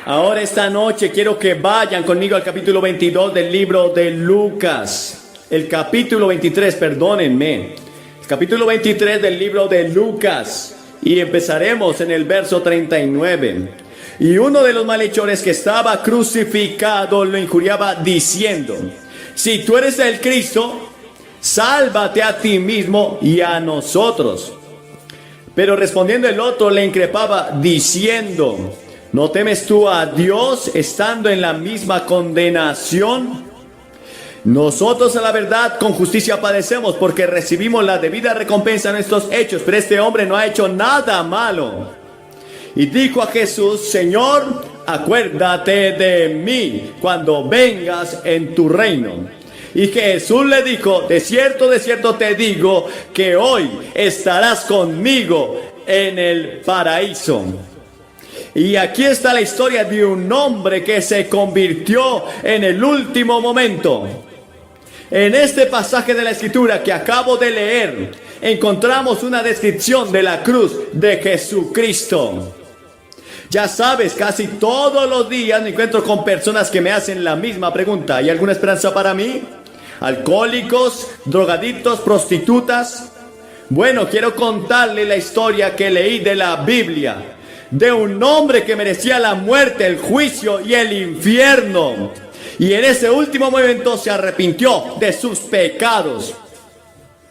Ahora esta noche quiero que vayan conmigo al capítulo 22 del libro de Lucas. El capítulo 23, perdónenme. El capítulo 23 del libro de Lucas. Y empezaremos en el verso 39. Y uno de los malhechores que estaba crucificado lo injuriaba diciendo: si tú eres el Cristo, sálvate a ti mismo y a nosotros. Pero respondiendo el otro le increpaba diciendo: ¿no temes tú a Dios estando en la misma condenación? Nosotros a la verdad con justicia padecemos porque recibimos la debida recompensa de nuestros hechos, pero este hombre no ha hecho nada malo. Y dijo a Jesús: Señor, acuérdate de mí cuando vengas en tu reino. Y Jesús le dijo: de cierto te digo que hoy estarás conmigo en el paraíso. Y aquí está la historia de un hombre que se convirtió en el último momento. En este pasaje de la Escritura que acabo de leer, encontramos una descripción de la cruz de Jesucristo. Ya sabes, casi todos los días me encuentro con personas que me hacen la misma pregunta: ¿hay alguna esperanza para mí? Alcohólicos, drogadictos, prostitutas. Bueno, quiero contarle la historia que leí de la Biblia, de un hombre que merecía la muerte, el juicio y el infierno. Y en ese último momento se arrepintió de sus pecados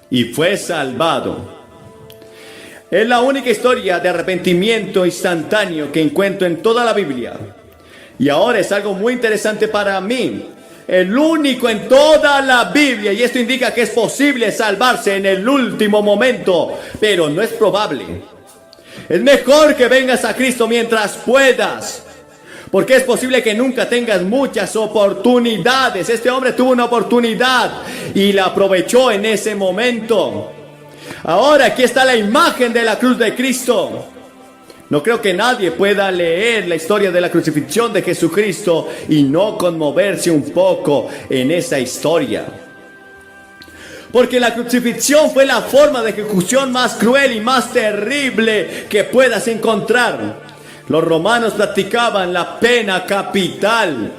y fue salvado. Es la única historia de arrepentimiento instantáneo que encuentro en toda la Biblia. Y ahora es algo muy interesante para mí. El único en toda la Biblia, y esto indica que es posible salvarse en el último momento, pero no es probable. Es mejor que vengas a Cristo mientras puedas, porque es posible que nunca tengas muchas oportunidades. Este hombre tuvo una oportunidad y la aprovechó en ese momento. Ahora aquí está la imagen de la cruz de Cristo. No creo que nadie pueda leer la historia de la crucifixión de Jesucristo y no conmoverse un poco en esa historia. Porque la crucifixión fue la forma de ejecución más cruel y más terrible que puedas encontrar. Los romanos practicaban la pena capital.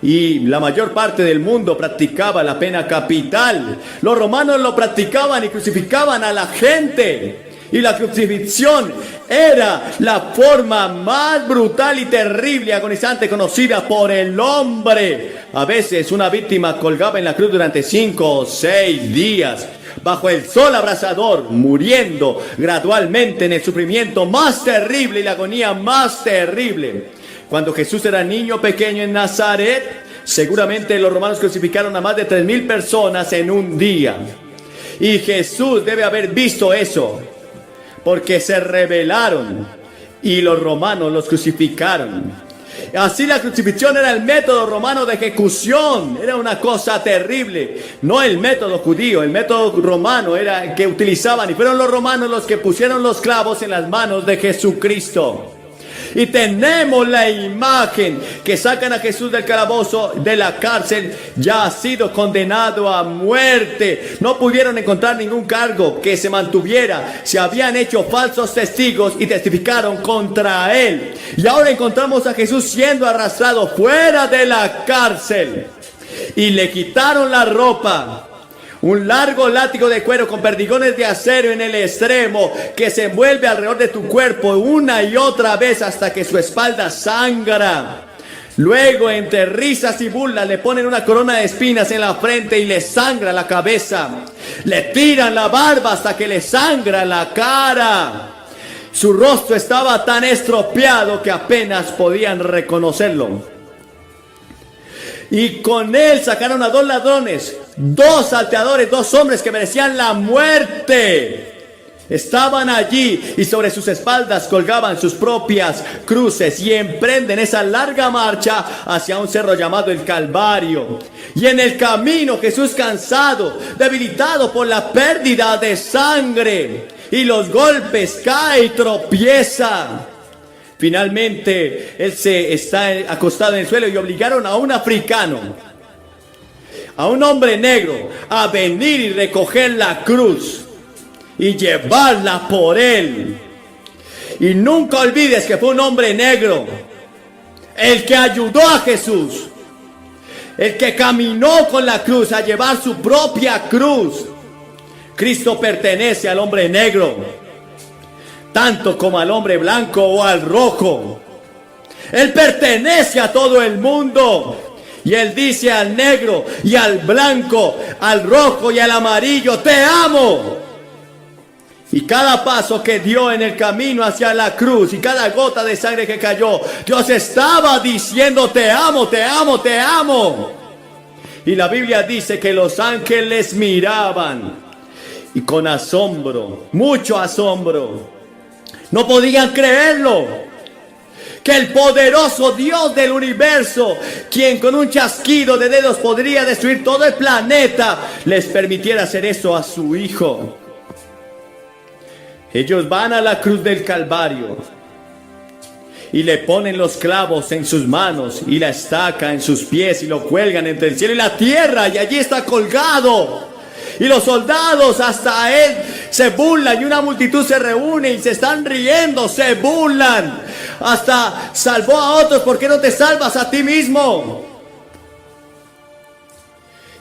Y la mayor parte del mundo practicaba la pena capital. Los romanos lo practicaban y crucificaban a la gente. Y la crucifixión era la forma más brutal y terrible y agonizante conocida por el hombre. A veces una víctima colgaba en la cruz durante 5 o 6 días, bajo el sol abrasador, muriendo gradualmente en el sufrimiento más terrible y la agonía más terrible. Cuando Jesús era niño pequeño en Nazaret, seguramente los romanos crucificaron a más de 3,000 personas en un día. Y Jesús debe haber visto eso, porque se rebelaron y los romanos los crucificaron. Así la crucifixión era el método romano de ejecución. Era una cosa terrible. No el método judío, el método romano era el que utilizaban. Y fueron los romanos los que pusieron los clavos en las manos de Jesucristo. Y tenemos la imagen que sacan a Jesús del calabozo, de la cárcel. Ya ha sido condenado a muerte. No pudieron encontrar ningún cargo que se mantuviera. Se habían hecho falsos testigos y testificaron contra él. Y ahora encontramos a Jesús siendo arrastrado fuera de la cárcel. Y le quitaron la ropa. Un largo látigo de cuero con perdigones de acero en el extremo que se envuelve alrededor de tu cuerpo una y otra vez hasta que su espalda sangra. Luego, entre risas y burlas, le ponen una corona de espinas en la frente y le sangra la cabeza. Le tiran la barba hasta que le sangra la cara. Su rostro estaba tan estropeado que apenas podían reconocerlo. Y con él sacaron a 2 ladrones, 2 salteadores, 2 hombres que merecían la muerte. Estaban allí y sobre sus espaldas colgaban sus propias cruces y emprenden esa larga marcha hacia un cerro llamado el Calvario. Y en el camino Jesús, cansado, debilitado por la pérdida de sangre y los golpes, cae y tropieza. Finalmente, él se está acostado en el suelo y obligaron a un africano, a un hombre negro, a venir y recoger la cruz y llevarla por él. Y nunca olvides que fue un hombre negro. el que ayudó a Jesús, el que caminó con la cruz a llevar su propia cruz. Cristo pertenece al hombre negro, tanto como al hombre blanco o al rojo. Él pertenece a todo el mundo. Y Él dice al negro y al blanco, al rojo y al amarillo: te amo. Y cada paso que dio en el camino hacia la cruz y cada gota de sangre que cayó, Dios estaba diciendo: te amo, te amo, te amo. Y la Biblia dice que los ángeles miraban y con asombro, mucho asombro, no podían creerlo, que el poderoso Dios del universo, quien con un chasquido de dedos podría destruir todo el planeta, les permitiera hacer eso a su Hijo. Ellos van a la cruz del Calvario y le ponen los clavos en sus manos y la estaca en sus pies y lo cuelgan entre el cielo y la tierra, y allí está colgado. Y los soldados hasta él se burlan, y una multitud se reúne y se están riendo, se burlan. Hasta salvó a otros, ¿por qué no te salvas a ti mismo?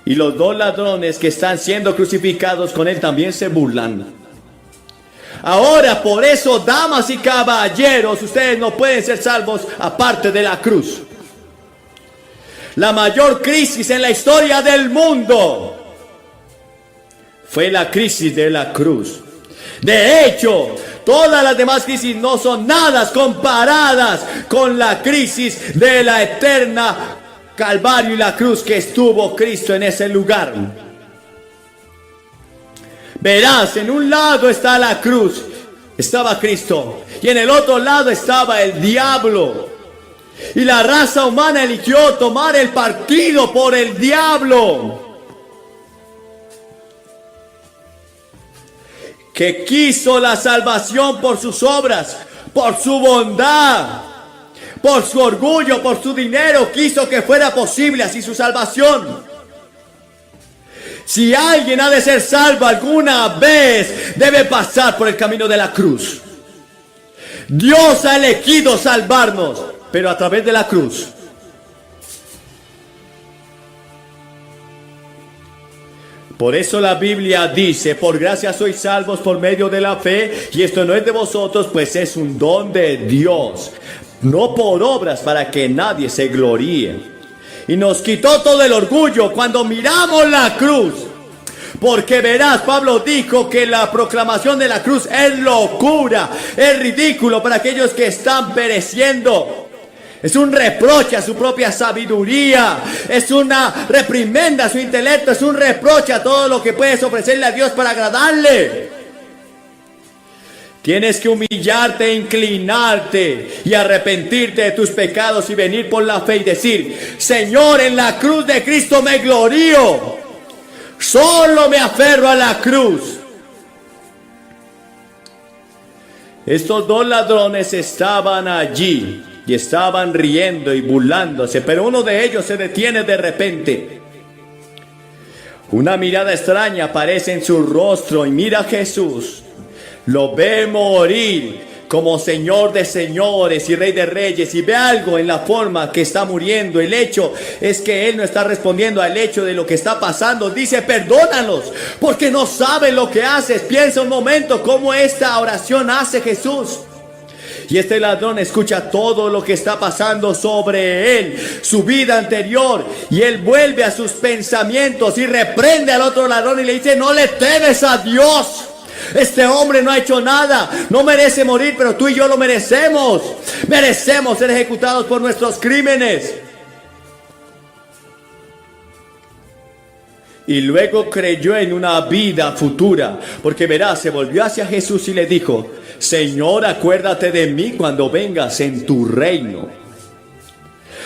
Y los dos ladrones que están siendo crucificados con él también se burlan. Ahora, por eso, damas y caballeros, ustedes no pueden ser salvos aparte de la cruz. La mayor crisis en la historia del mundo fue la crisis de la cruz. De hecho, todas las demás crisis no son nada comparadas con la crisis de la eterna Calvario y la cruz que estuvo Cristo en ese lugar. Verás, en un lado está la cruz, estaba Cristo, y en el otro lado estaba el diablo. Y la raza humana eligió tomar el partido por el diablo, que quiso la salvación por sus obras, por su bondad, por su orgullo, por su dinero. Quiso que fuera posible así su salvación. Si alguien ha de ser salvo alguna vez, debe pasar por el camino de la cruz. Dios ha elegido salvarnos, pero a través de la cruz. Por eso la Biblia dice: por gracia sois salvos por medio de la fe, y esto no es de vosotros, pues es un don de Dios, no por obras, para que nadie se gloríe. Y nos quitó todo el orgullo cuando miramos la cruz. Porque verás, Pablo dijo que la proclamación de la cruz es locura, es ridículo para aquellos que están pereciendo. Es un reproche a su propia sabiduría, es una reprimenda a su intelecto, es un reproche a todo lo que puedes ofrecerle a Dios para agradarle. Tienes que humillarte, inclinarte y arrepentirte de tus pecados y venir por la fe y decir: Señor, en la cruz de Cristo me glorío. Solo me aferro a la cruz. Estos dos ladrones estaban allí y estaban riendo y burlándose, pero uno de ellos se detiene de repente. Una mirada extraña aparece en su rostro y mira a Jesús. Lo ve morir como Señor de señores y Rey de reyes, y ve algo en la forma que está muriendo. El hecho es que él no está respondiendo al hecho de lo que está pasando. Dice: perdónalos porque no saben lo que haces. Piensa un momento cómo esta oración hace Jesús. Y este ladrón escucha todo lo que está pasando sobre él, su vida anterior, y él vuelve a sus pensamientos y reprende al otro ladrón y le dice: no le temes a Dios. Este hombre no ha hecho nada, no merece morir, pero tú y yo lo merecemos. Merecemos ser ejecutados por nuestros crímenes. Y luego creyó en una vida futura, porque verás, se volvió hacia Jesús y le dijo: Señor, acuérdate de mí cuando vengas en tu reino.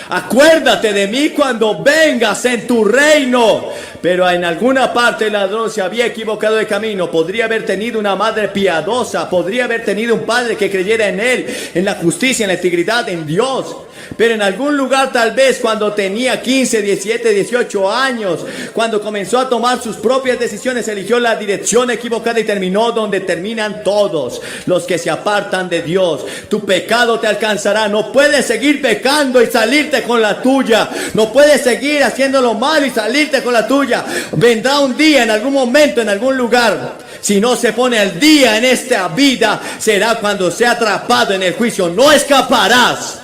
Acuérdate de mí cuando vengas en tu reino. Pero en alguna parte el ladrón se había equivocado de camino. Podría haber tenido una madre piadosa, podría haber tenido un padre que creyera en él, en la justicia, en la integridad, en Dios. Pero en algún lugar, tal vez cuando tenía 15, 17, 18 años, cuando comenzó a tomar sus propias decisiones, eligió la dirección equivocada y terminó donde terminan todos los que se apartan de Dios. Tu pecado te alcanzará. No puedes seguir pecando y salirte con la tuya. No puedes seguir haciendo lo malo y salirte con la tuya. Vendrá un día, en algún momento, en algún lugar. Si no se pone el día en esta vida, será cuando sea atrapado en el juicio. No escaparás.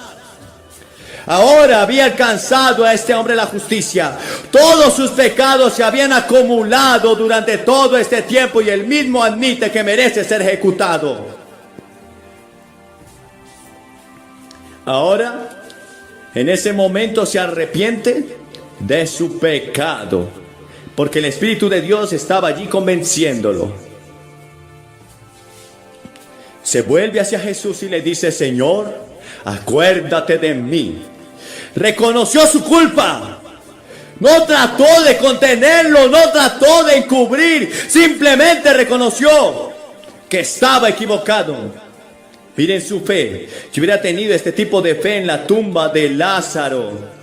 Ahora había alcanzado a este hombre la justicia. Todos sus pecados se habían acumulado durante todo este tiempo y él mismo admite que merece ser ejecutado. Ahora, en ese momento se arrepiente de su pecado, porque el Espíritu de Dios estaba allí convenciéndolo. Se vuelve hacia Jesús y le dice: Señor, acuérdate de mí. Reconoció su culpa. No trató de contenerlo, no trató de encubrir. Simplemente reconoció que estaba equivocado. Miren su fe. Si hubiera tenido este tipo de fe en la tumba de Lázaro,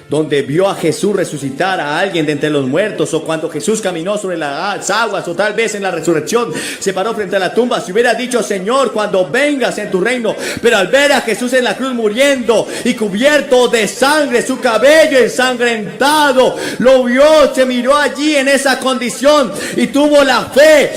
donde vio a Jesús resucitar a alguien de entre los muertos, o cuando Jesús caminó sobre las aguas, o tal vez en la resurrección se paró frente a la tumba, si hubiera dicho: Señor, cuando vengas en tu reino. Pero al ver a Jesús en la cruz muriendo y cubierto de sangre, su cabello ensangrentado, lo vio, se miró allí en esa condición y tuvo la fe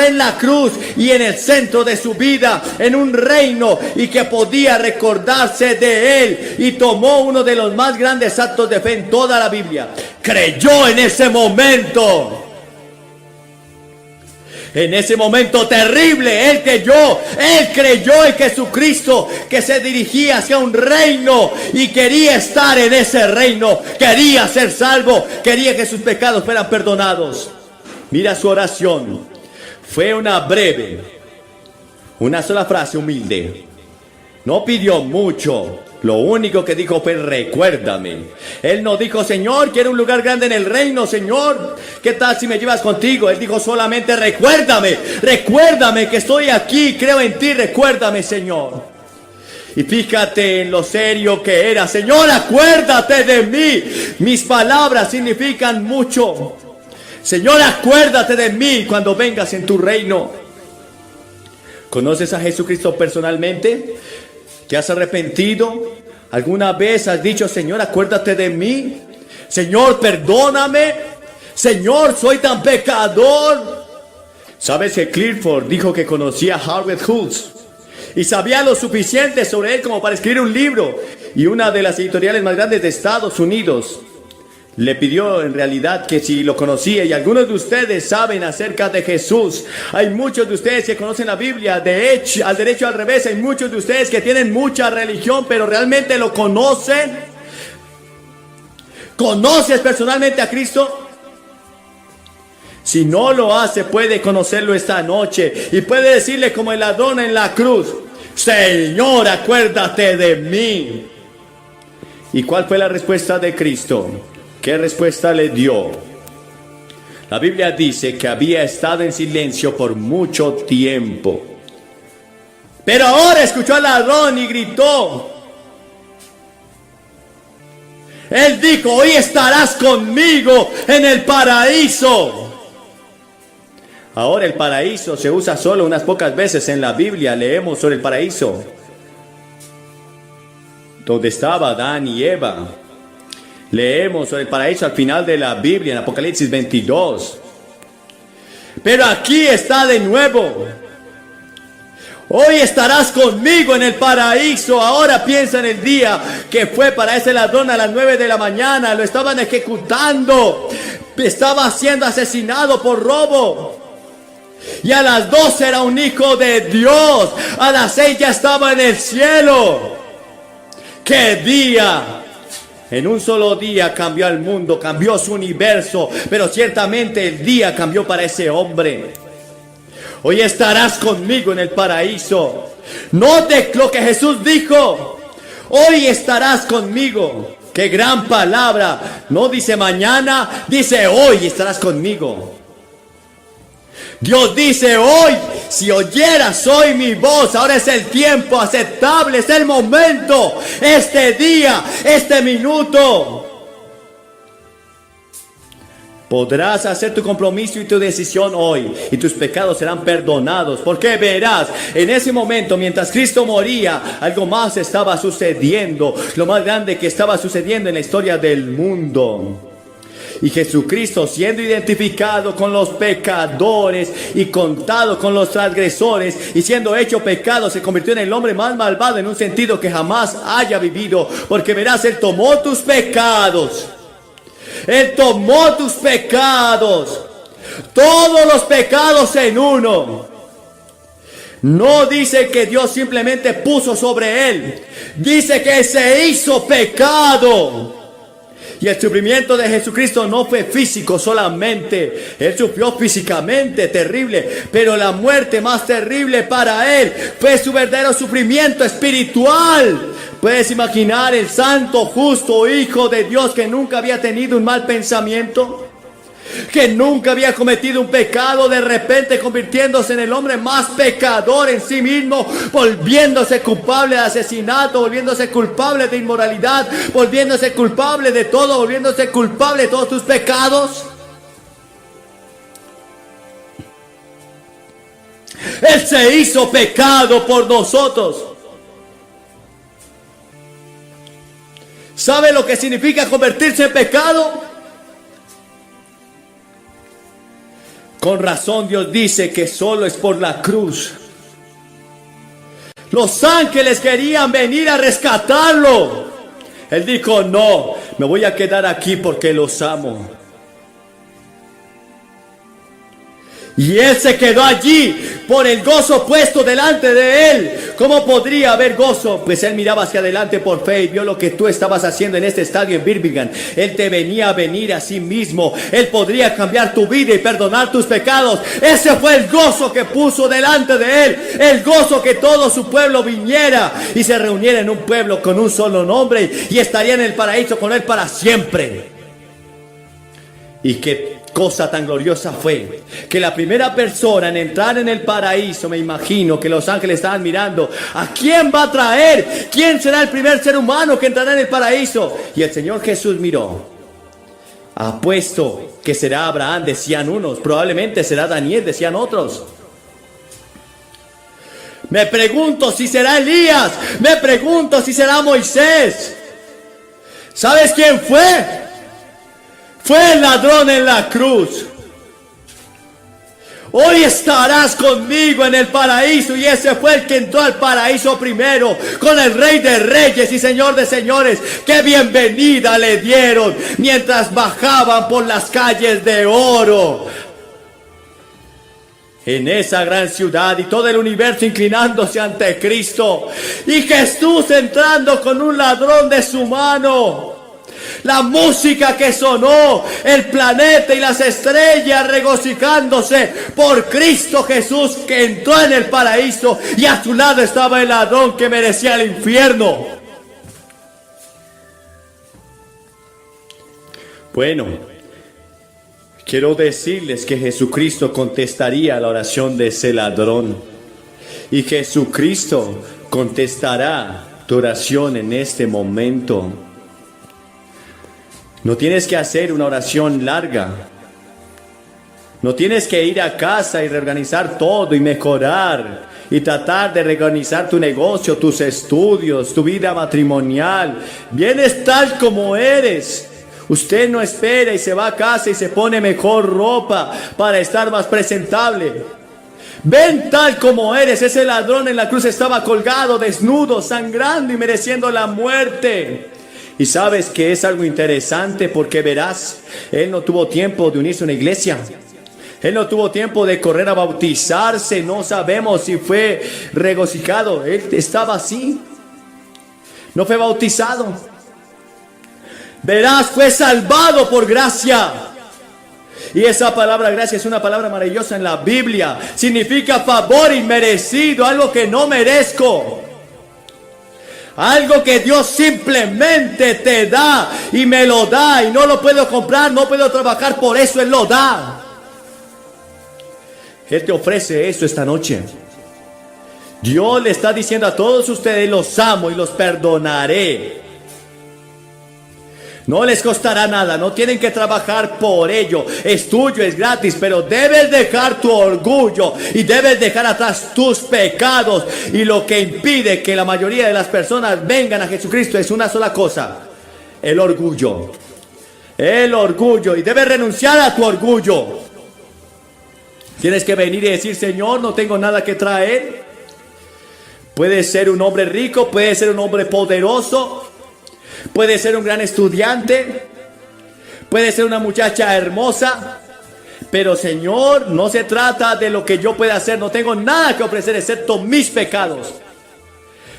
en la cruz y en el centro de su vida, en un reino, y que podía recordarse de él, y tomó uno de los más grandes actos de fe en toda la Biblia. Creyó en ese momento. En ese momento terrible, él creyó en Jesucristo, que se dirigía hacia un reino y quería estar en ese reino, quería ser salvo, quería que sus pecados fueran perdonados. Mira su oración. Fue una breve, una sola frase humilde. No pidió mucho. Lo único que dijo fue: recuérdame. Él no dijo: Señor, quiero un lugar grande en el reino, Señor, ¿qué tal si me llevas contigo? Él dijo solamente: recuérdame, recuérdame que estoy aquí, creo en ti, recuérdame, Señor. Y fíjate en lo serio que era: Señor, acuérdate de mí. Mis palabras significan mucho. Señor, acuérdate de mí cuando vengas en tu reino. ¿Conoces a Jesucristo personalmente? ¿Te has arrepentido? ¿Alguna vez has dicho: Señor, acuérdate de mí? Señor, perdóname. Señor, soy tan pecador. ¿Sabes que Clifford dijo que conocía a Howard Hughes y sabía lo suficiente sobre él como para escribir un libro? Y una de las editoriales más grandes de Estados Unidos le pidió en realidad que si lo conocía. Y algunos de ustedes saben acerca de Jesús. Hay muchos de ustedes que conocen la Biblia, de hecho, al derecho, al revés. Hay muchos de ustedes que tienen mucha religión, pero realmente lo conocen. ¿Conoces personalmente a Cristo? Si no lo hace, puede conocerlo esta noche y puede decirle como el ladrón en la cruz: Señor, acuérdate de mí. ¿Y cuál fue la respuesta de Cristo? ¿Qué respuesta le dio? La Biblia dice que había estado en silencio por mucho tiempo. Pero ahora escuchó al ladrón y gritó. Él dijo: hoy estarás conmigo en el paraíso. Ahora el paraíso se usa solo unas pocas veces en la Biblia. Leemos sobre el paraíso, donde estaba Adán y Eva. Leemos sobre el paraíso al final de la Biblia, en Apocalipsis 22. Pero aquí está de nuevo: hoy estarás conmigo en el paraíso. Ahora piensa en el día que fue para ese ladrón a las 9 de la mañana. Lo estaban ejecutando. Estaba siendo asesinado por robo. Y a las 12 era un hijo de Dios. A las 6 ya estaba en el cielo. ¡Qué día! En un solo día cambió el mundo, cambió su universo, pero ciertamente el día cambió para ese hombre. Hoy estarás conmigo en el paraíso. Note lo que Jesús dijo: hoy estarás conmigo. Qué gran palabra. No dice mañana, dice hoy estarás conmigo. Dios dice hoy, si oyeras hoy mi voz, ahora es el tiempo aceptable, es el momento, este día, este minuto. Podrás hacer tu compromiso y tu decisión hoy, y tus pecados serán perdonados, porque verás, en ese momento, mientras Cristo moría, algo más estaba sucediendo, lo más grande que estaba sucediendo en la historia del mundo. Y Jesucristo, siendo identificado con los pecadores y contado con los transgresores y siendo hecho pecado, se convirtió en el hombre más malvado en un sentido que jamás haya vivido, porque verás, Él tomó tus pecados. Él tomó tus pecados, todos los pecados en uno. No dice que Dios simplemente puso sobre Él, dice que se hizo pecado. Y el sufrimiento de Jesucristo no fue físico solamente. Él sufrió físicamente, terrible. Pero la muerte más terrible para Él fue su verdadero sufrimiento espiritual. ¿Puedes imaginar el santo, justo Hijo de Dios que nunca había tenido un mal pensamiento? Que nunca había cometido un pecado, de repente convirtiéndose en el hombre más pecador en sí mismo, volviéndose culpable de asesinato, volviéndose culpable de inmoralidad, volviéndose culpable de todo, volviéndose culpable de todos tus pecados. Él se hizo pecado por nosotros. ¿Sabe lo que significa convertirse en pecado? Con razón Dios dice que solo es por la cruz. Los ángeles querían venir a rescatarlo. Él dijo, no, me voy a quedar aquí porque los amo. Y Él se quedó allí por el gozo puesto delante de Él. ¿Cómo podría haber gozo? Pues Él miraba hacia adelante por fe y vio lo que tú estabas haciendo en este estadio en Birmingham. Él te venía a venir a sí mismo. Él podría cambiar tu vida y perdonar tus pecados. Ese fue el gozo que puso delante de Él. El gozo que todo su pueblo viniera y se reuniera en un pueblo con un solo nombre y estaría en el paraíso con Él para siempre. Y qué cosa tan gloriosa fue que la primera persona en entrar en el paraíso, me imagino que los ángeles estaban mirando, ¿a quién va a traer? ¿Quién será el primer ser humano que entrará en el paraíso? Y el Señor Jesús miró. Apuesto que será Abraham, decían unos, probablemente será Daniel, decían otros. Me pregunto si será Elías, me pregunto si será Moisés. ¿Sabes quién fue? Fue el ladrón en la cruz. Hoy estarás conmigo en el paraíso. Y ese fue el que entró al paraíso primero, con el Rey de Reyes y Señor de Señores. ¡Qué bienvenida le dieron mientras bajaban por las calles de oro! En esa gran ciudad y todo el universo inclinándose ante Cristo. Y Jesús entrando con un ladrón de su mano. La música que sonó, el planeta y las estrellas regocijándose por Cristo Jesús que entró en el paraíso, y a su lado estaba el ladrón que merecía el infierno. Bueno, quiero decirles que Jesucristo contestaría la oración de ese ladrón, y Jesucristo contestará tu oración en este momento. No tienes que hacer una oración larga. No tienes que ir a casa y reorganizar todo y mejorar y tratar de reorganizar tu negocio, tus estudios, tu vida matrimonial. Vienes tal como eres. Usted no espera y se va a casa y se pone mejor ropa para estar más presentable. Ven tal como eres. Ese ladrón en la cruz estaba colgado, desnudo, sangrando y mereciendo la muerte. Y sabes que es algo interesante porque verás, él no tuvo tiempo de unirse a una iglesia. Él no tuvo tiempo de correr a bautizarse. No sabemos si fue regocijado. Él estaba así. No fue bautizado. Verás, fue salvado por gracia. Y esa palabra gracia es una palabra maravillosa en la Biblia. Significa favor inmerecido, algo que no merezco. Algo que Dios simplemente te da y me lo da y no lo puedo comprar, no puedo trabajar por eso, Él lo da. Él te ofrece eso esta noche. Dios le está diciendo a todos ustedes, los amo y los perdonaré. No les costará nada, no tienen que trabajar por ello. Es tuyo, es gratis, pero debes dejar tu orgullo y debes dejar atrás tus pecados. Y lo que impide que la mayoría de las personas vengan a Jesucristo es una sola cosa: el orgullo. El orgullo. Y debes renunciar a tu orgullo. Tienes que venir y decir: Señor, no tengo nada que traer. Puedes ser un hombre rico, puedes ser un hombre poderoso, puede ser un gran estudiante, puede ser una muchacha hermosa, pero Señor, no se trata de lo que yo pueda hacer, no tengo nada que ofrecer excepto mis pecados.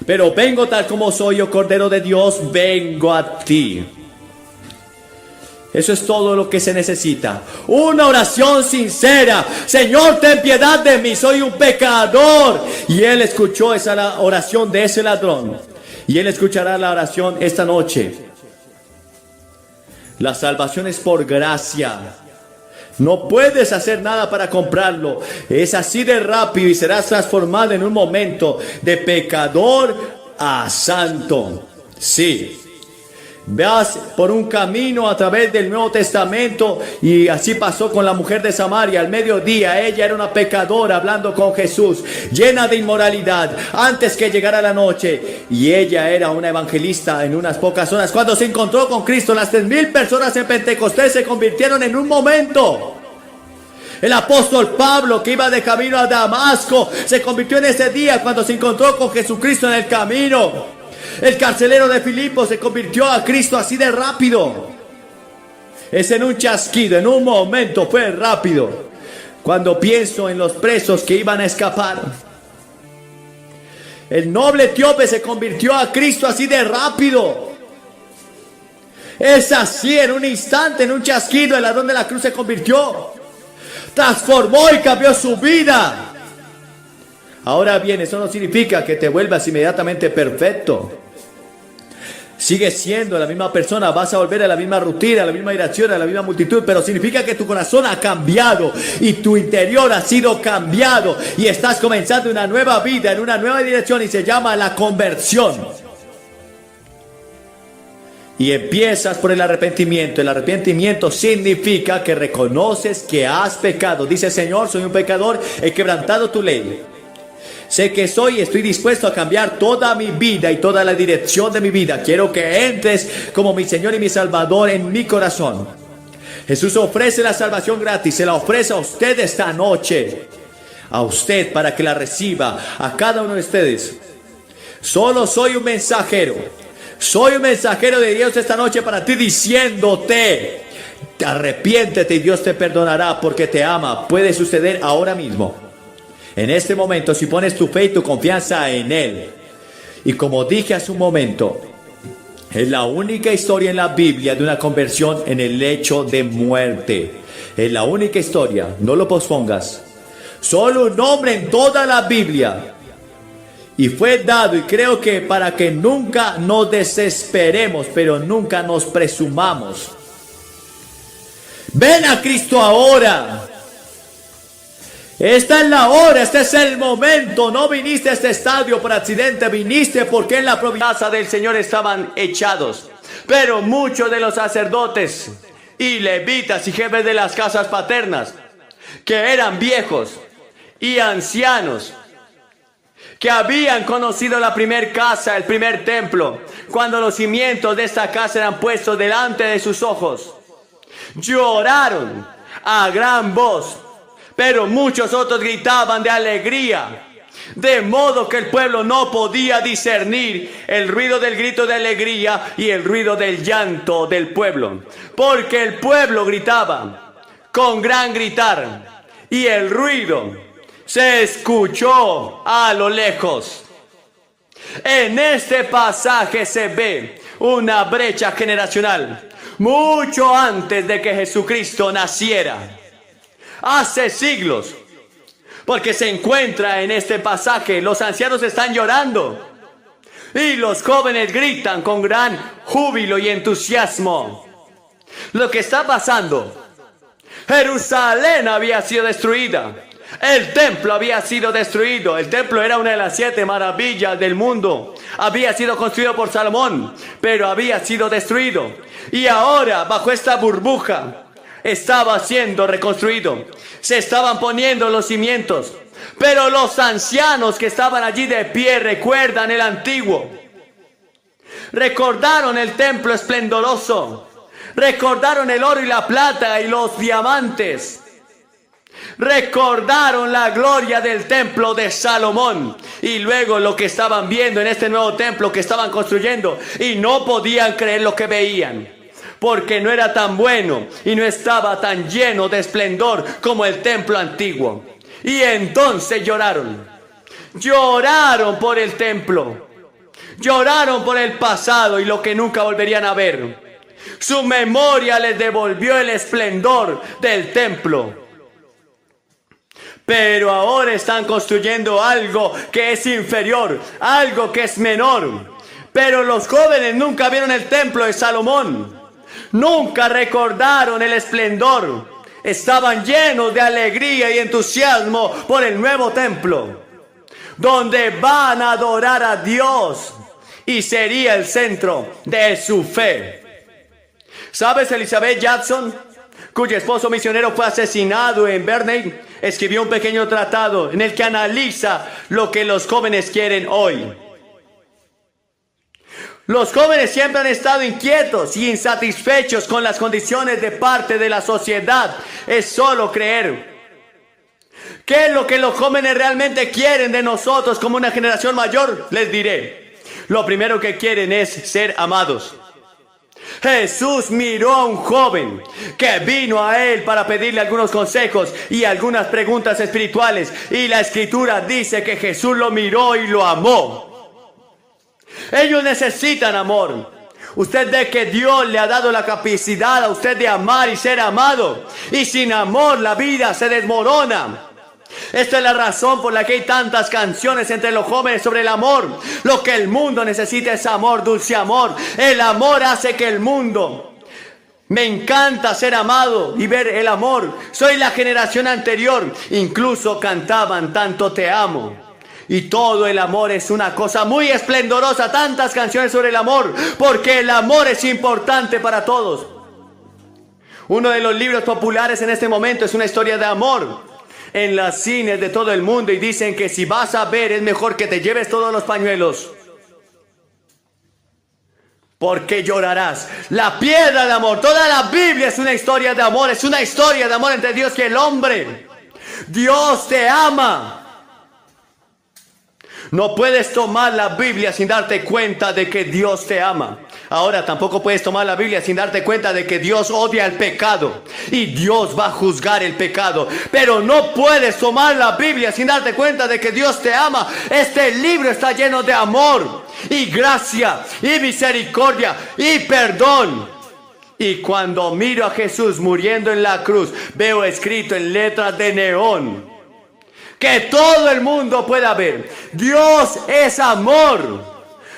Pero vengo tal como soy, oh Cordero de Dios, vengo a ti. Eso es todo lo que se necesita. Una oración sincera. Señor, ten piedad de mí, soy un pecador. Y Él escuchó esa oración de ese ladrón. Y Él escuchará la oración esta noche. La salvación es por gracia. No puedes hacer nada para comprarlo. Es así de rápido y serás transformado en un momento de pecador a santo. Sí. Veas por un camino a través del Nuevo Testamento, y así pasó con la mujer de Samaria. Al mediodía ella era una pecadora hablando con Jesús, llena de inmoralidad, antes que llegara la noche, y ella era una evangelista en unas pocas horas. Cuando se encontró con Cristo, las 3,000 personas en Pentecostés se convirtieron en un momento. El apóstol Pablo, que iba de camino a Damasco, se convirtió en ese día cuando se encontró con Jesucristo en el camino. El carcelero de Filipo se convirtió a Cristo así de rápido. Es en un chasquido, en un momento, fue rápido. Cuando pienso en los presos que iban a escapar, el noble etíope se convirtió a Cristo así de rápido. Es así, en un instante, en un chasquido, el ladrón de la cruz se convirtió, transformó y cambió su vida. Ahora bien, eso no significa que te vuelvas inmediatamente perfecto. Sigues siendo la misma persona, vas a volver a la misma rutina, a la misma dirección, a la misma multitud, pero significa que tu corazón ha cambiado y tu interior ha sido cambiado y estás comenzando una nueva vida en una nueva dirección, y se llama la conversión. Y empiezas por el arrepentimiento. El arrepentimiento significa que reconoces que has pecado. Dice: Señor, soy un pecador, he quebrantado tu ley. Sé que soy y estoy dispuesto a cambiar toda mi vida y toda la dirección de mi vida. Quiero que entres como mi Señor y mi Salvador en mi corazón. Jesús ofrece la salvación gratis. Se la ofrece a usted esta noche. A usted, para que la reciba. A cada uno de ustedes. Solo soy un mensajero. Soy un mensajero de Dios esta noche para ti, diciéndote: arrepiéntete y Dios te perdonará porque te ama. Puede suceder ahora mismo. En este momento, si pones tu fe y tu confianza en Él. Y como dije hace un momento, es la única historia en la Biblia de una conversión en el lecho de muerte. Es la única historia, no lo pospongas. Solo un hombre en toda la Biblia. Y fue dado, y creo que para que nunca nos desesperemos, pero nunca nos presumamos. Ven a Cristo ahora. Esta es la hora, este es el momento. No viniste a este estadio por accidente, viniste porque en la providencia del Señor estaban echados. Pero muchos de los sacerdotes y levitas y jefes de las casas paternas, que eran viejos y ancianos, que habían conocido la primer casa, el primer templo, cuando los cimientos de esta casa eran puestos delante de sus ojos, lloraron a gran voz. Pero muchos otros gritaban de alegría, de modo que el pueblo no podía discernir el ruido del grito de alegría y el ruido del llanto del pueblo, porque el pueblo gritaba con gran gritar y el ruido se escuchó a lo lejos. En este pasaje se ve una brecha generacional mucho antes de que Jesucristo naciera. Hace siglos, porque se encuentra en este pasaje, los ancianos están llorando. Y los jóvenes gritan con gran júbilo y entusiasmo. Lo que está pasando. Jerusalén había sido destruida. El templo había sido destruido. El templo era una de las 7 maravillas del mundo. Había sido construido por Salomón, pero había sido destruido. Y ahora, bajo esta burbuja, estaba siendo reconstruido. Se estaban poniendo los cimientos. Pero los ancianos que estaban allí de pie recuerdan el antiguo. Recordaron el templo esplendoroso. Recordaron el oro y la plata y los diamantes. Recordaron la gloria del templo de Salomón. Y luego lo que estaban viendo en este nuevo templo que estaban construyendo. Y no podían creer lo que veían. Porque no era tan bueno y no estaba tan lleno de esplendor como el templo antiguo. Y entonces lloraron. Lloraron por el templo. Lloraron por el pasado y lo que nunca volverían a ver. Su memoria les devolvió el esplendor del templo. Pero ahora están construyendo algo que es inferior, algo que es menor. Pero los jóvenes nunca vieron el templo de Salomón. Nunca recordaron el esplendor. Estaban llenos de alegría y entusiasmo por el nuevo templo, donde van a adorar a Dios y sería el centro de su fe. ¿Sabes? Elizabeth Jackson, cuyo esposo misionero fue asesinado en Bernay, escribió un pequeño tratado en el que analiza lo que los jóvenes quieren hoy. Los jóvenes siempre han estado inquietos y insatisfechos con las condiciones de parte de la sociedad. Es solo creer. ¿Qué es lo que los jóvenes realmente quieren de nosotros como una generación mayor? Les diré. Lo primero que quieren es ser amados. Jesús miró a un joven que vino a él para pedirle algunos consejos y algunas preguntas espirituales. Y la Escritura dice que Jesús lo miró y lo amó. Ellos necesitan amor. Usted ve que Dios le ha dado la capacidad a usted de amar y ser amado. Y sin amor la vida se desmorona. Esta es la razón por la que hay tantas canciones entre los jóvenes sobre el amor. Lo que el mundo necesita es amor, dulce amor. El amor hace que el mundo... Me encanta ser amado y ver el amor. Soy la generación anterior. Incluso cantaban tanto te amo. Y todo el amor es una cosa muy esplendorosa. Tantas canciones sobre el amor. Porque el amor es importante para todos. Uno de los libros populares en este momento es una historia de amor. En los cines de todo el mundo. Y dicen que si vas a ver es mejor que te lleves todos los pañuelos. Porque llorarás. La piedra de amor. Toda la Biblia es una historia de amor. Es una historia de amor entre Dios y el hombre. Dios te ama. No puedes tomar la Biblia sin darte cuenta de que Dios te ama. Ahora tampoco puedes tomar la Biblia sin darte cuenta de que Dios odia el pecado. Y Dios va a juzgar el pecado. Pero no puedes tomar la Biblia sin darte cuenta de que Dios te ama. Este libro está lleno de amor y gracia y misericordia y perdón. Y cuando miro a Jesús muriendo en la cruz, veo escrito en letras de neón que todo el mundo pueda ver. Dios es amor.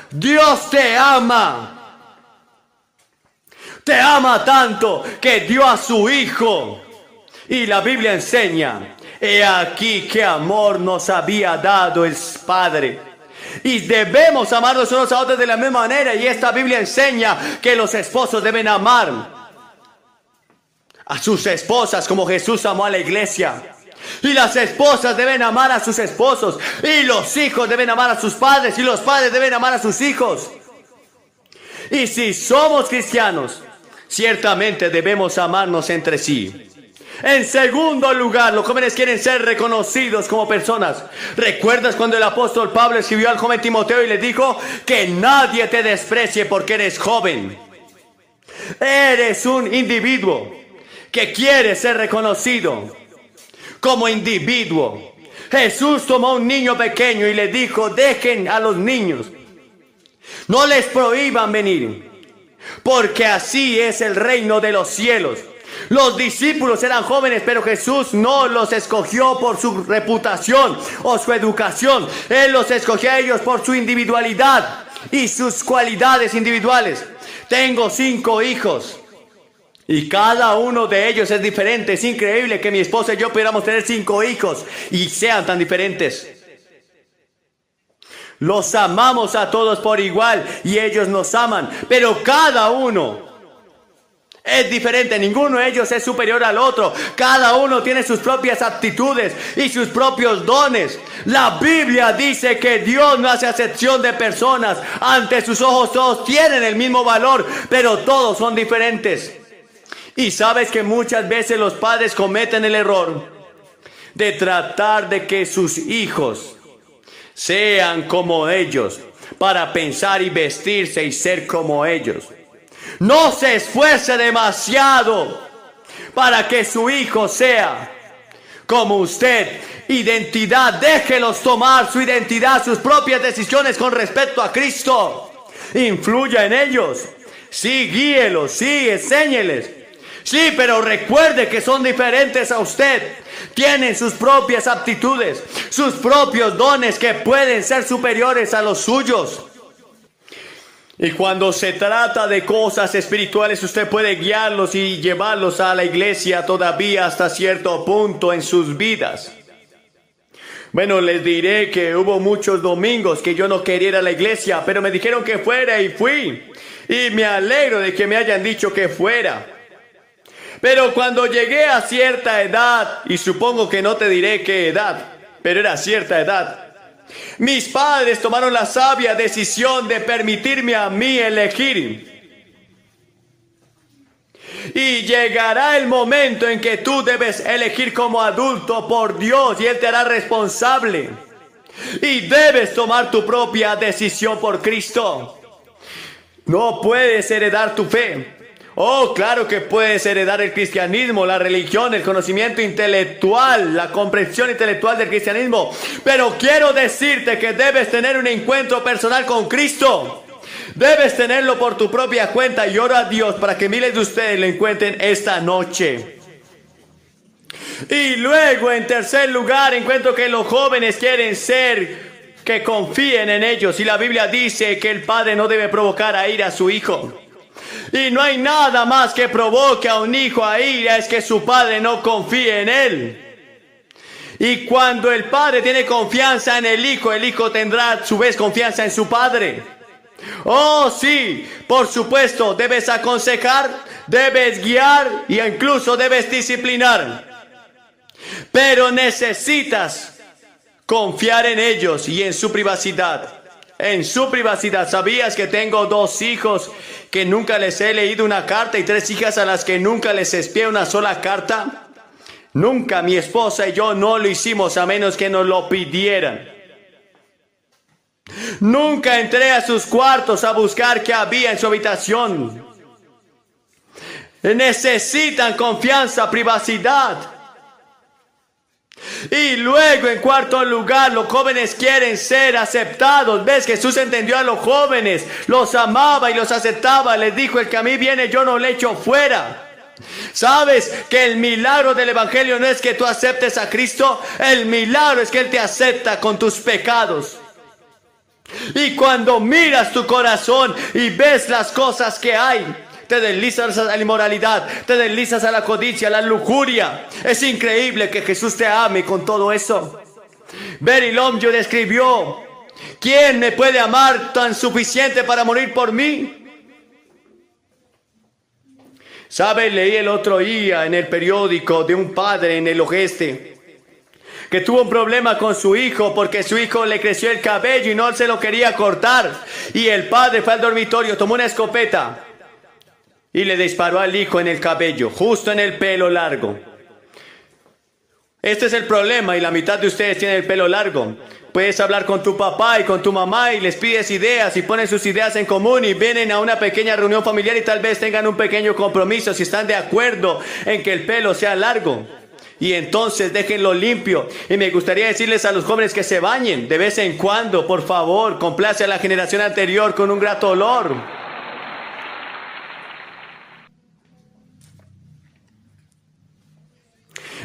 Dios te ama. Te ama tanto que dio a su Hijo. Y la Biblia enseña, he aquí qué amor nos había dado el Padre. Y debemos amarnos unos a otros de la misma manera. Y esta Biblia enseña que los esposos deben amar a sus esposas como Jesús amó a la iglesia. Y las esposas deben amar a sus esposos. Y los hijos deben amar a sus padres. Y los padres deben amar a sus hijos. Y si somos cristianos, ciertamente debemos amarnos entre sí. En segundo lugar, los jóvenes quieren ser reconocidos como personas. ¿Recuerdas cuando el apóstol Pablo escribió al joven Timoteo y le dijo que nadie te desprecie porque eres joven? Eres un individuo que quiere ser reconocido como individuo. Jesús tomó a un niño pequeño y le dijo, dejen a los niños. No les prohíban venir, porque así es el reino de los cielos. Los discípulos eran jóvenes, pero Jesús no los escogió por su reputación o su educación. Él los escogió a ellos por su individualidad. y sus cualidades individuales. Tengo 5 hijos y cada uno de ellos es diferente. Es increíble que mi esposa y yo pudiéramos tener 5 hijos y sean tan diferentes. Los amamos a todos por igual y ellos nos aman, pero cada uno es diferente. Ninguno de ellos es superior al otro. Cada uno tiene sus propias aptitudes y sus propios dones. La Biblia dice que Dios no hace acepción de personas. Ante sus ojos todos tienen el mismo valor, pero todos son diferentes. Y sabes que muchas veces los padres cometen el error de tratar de que sus hijos sean como ellos, para pensar y vestirse y ser como ellos. No se esfuerce demasiado para que su hijo sea como usted. Identidad, déjelos tomar su identidad, sus propias decisiones con respecto a Cristo. Influya en ellos. Sí, guíelos, sí, enséñeles. Sí, pero recuerde que son diferentes a usted. Tienen sus propias aptitudes, sus propios dones que pueden ser superiores a los suyos. Y cuando se trata de cosas espirituales, usted puede guiarlos y llevarlos a la iglesia todavía hasta cierto punto en sus vidas. Bueno, les diré que hubo muchos domingos que yo no quería ir a la iglesia, pero me dijeron que fuera y fui. Y me alegro de que me hayan dicho que fuera. Pero cuando llegué a cierta edad, y supongo que no te diré qué edad, pero era cierta edad, mis padres tomaron la sabia decisión de permitirme a mí elegir. Y llegará el momento en que tú debes elegir como adulto por Dios y Él te hará responsable. Y debes tomar tu propia decisión por Cristo. No puedes heredar tu fe. Oh, claro que puedes heredar el cristianismo, la religión, el conocimiento intelectual, la comprensión intelectual del cristianismo. Pero quiero decirte que debes tener un encuentro personal con Cristo. Debes tenerlo por tu propia cuenta y oro a Dios para que miles de ustedes lo encuentren esta noche. Y luego, en tercer lugar, encuentro que los jóvenes quieren ser que confíen en ellos. Y la Biblia dice que el padre no debe provocar a ira a su hijo. Y no hay nada más que provoque a un hijo a ira, es que su padre no confíe en él. Y cuando el padre tiene confianza en el hijo tendrá a su vez confianza en su padre. Oh sí, por supuesto, debes aconsejar, debes guiar y incluso debes disciplinar. Pero necesitas confiar en ellos y en su privacidad. En su privacidad. ¿Sabías que tengo 2 hijos que nunca les he leído una carta y 3 hijas a las que nunca les espié una sola carta? Nunca, mi esposa y yo no lo hicimos a menos que nos lo pidieran. Nunca entré a sus cuartos a buscar qué había en su habitación. Necesitan confianza, privacidad. Y luego, en cuarto lugar, los jóvenes quieren ser aceptados. ¿Ves? Jesús entendió a los jóvenes, los amaba y los aceptaba. Les dijo: el que a mí viene yo no le echo fuera. ¿Sabes que el milagro del evangelio no es que tú aceptes a Cristo? El milagro es que Él te acepta con tus pecados. Y cuando miras tu corazón y ves las cosas que hay, te deslizas a la inmoralidad, te deslizas a la codicia, a la lujuria. Es increíble que Jesús te ame con todo eso. Barry Longview describió: ¿quién me puede amar tan suficiente para morir por mí? ¿Sabes? Leí el otro día en el periódico de un padre en el oeste que tuvo un problema con su hijo porque su hijo le creció el cabello y no se lo quería cortar. Y el padre fue al dormitorio, tomó una escopeta y le disparó al hijo en el cabello, justo en el pelo largo. Este es el problema, y la mitad de ustedes tienen el pelo largo. Puedes hablar con tu papá y con tu mamá y les pides ideas y ponen sus ideas en común y vienen a una pequeña reunión familiar y tal vez tengan un pequeño compromiso si están de acuerdo en que el pelo sea largo. Y entonces déjenlo limpio. Y me gustaría decirles a los jóvenes que se bañen de vez en cuando, por favor. Complace a la generación anterior con un grato olor.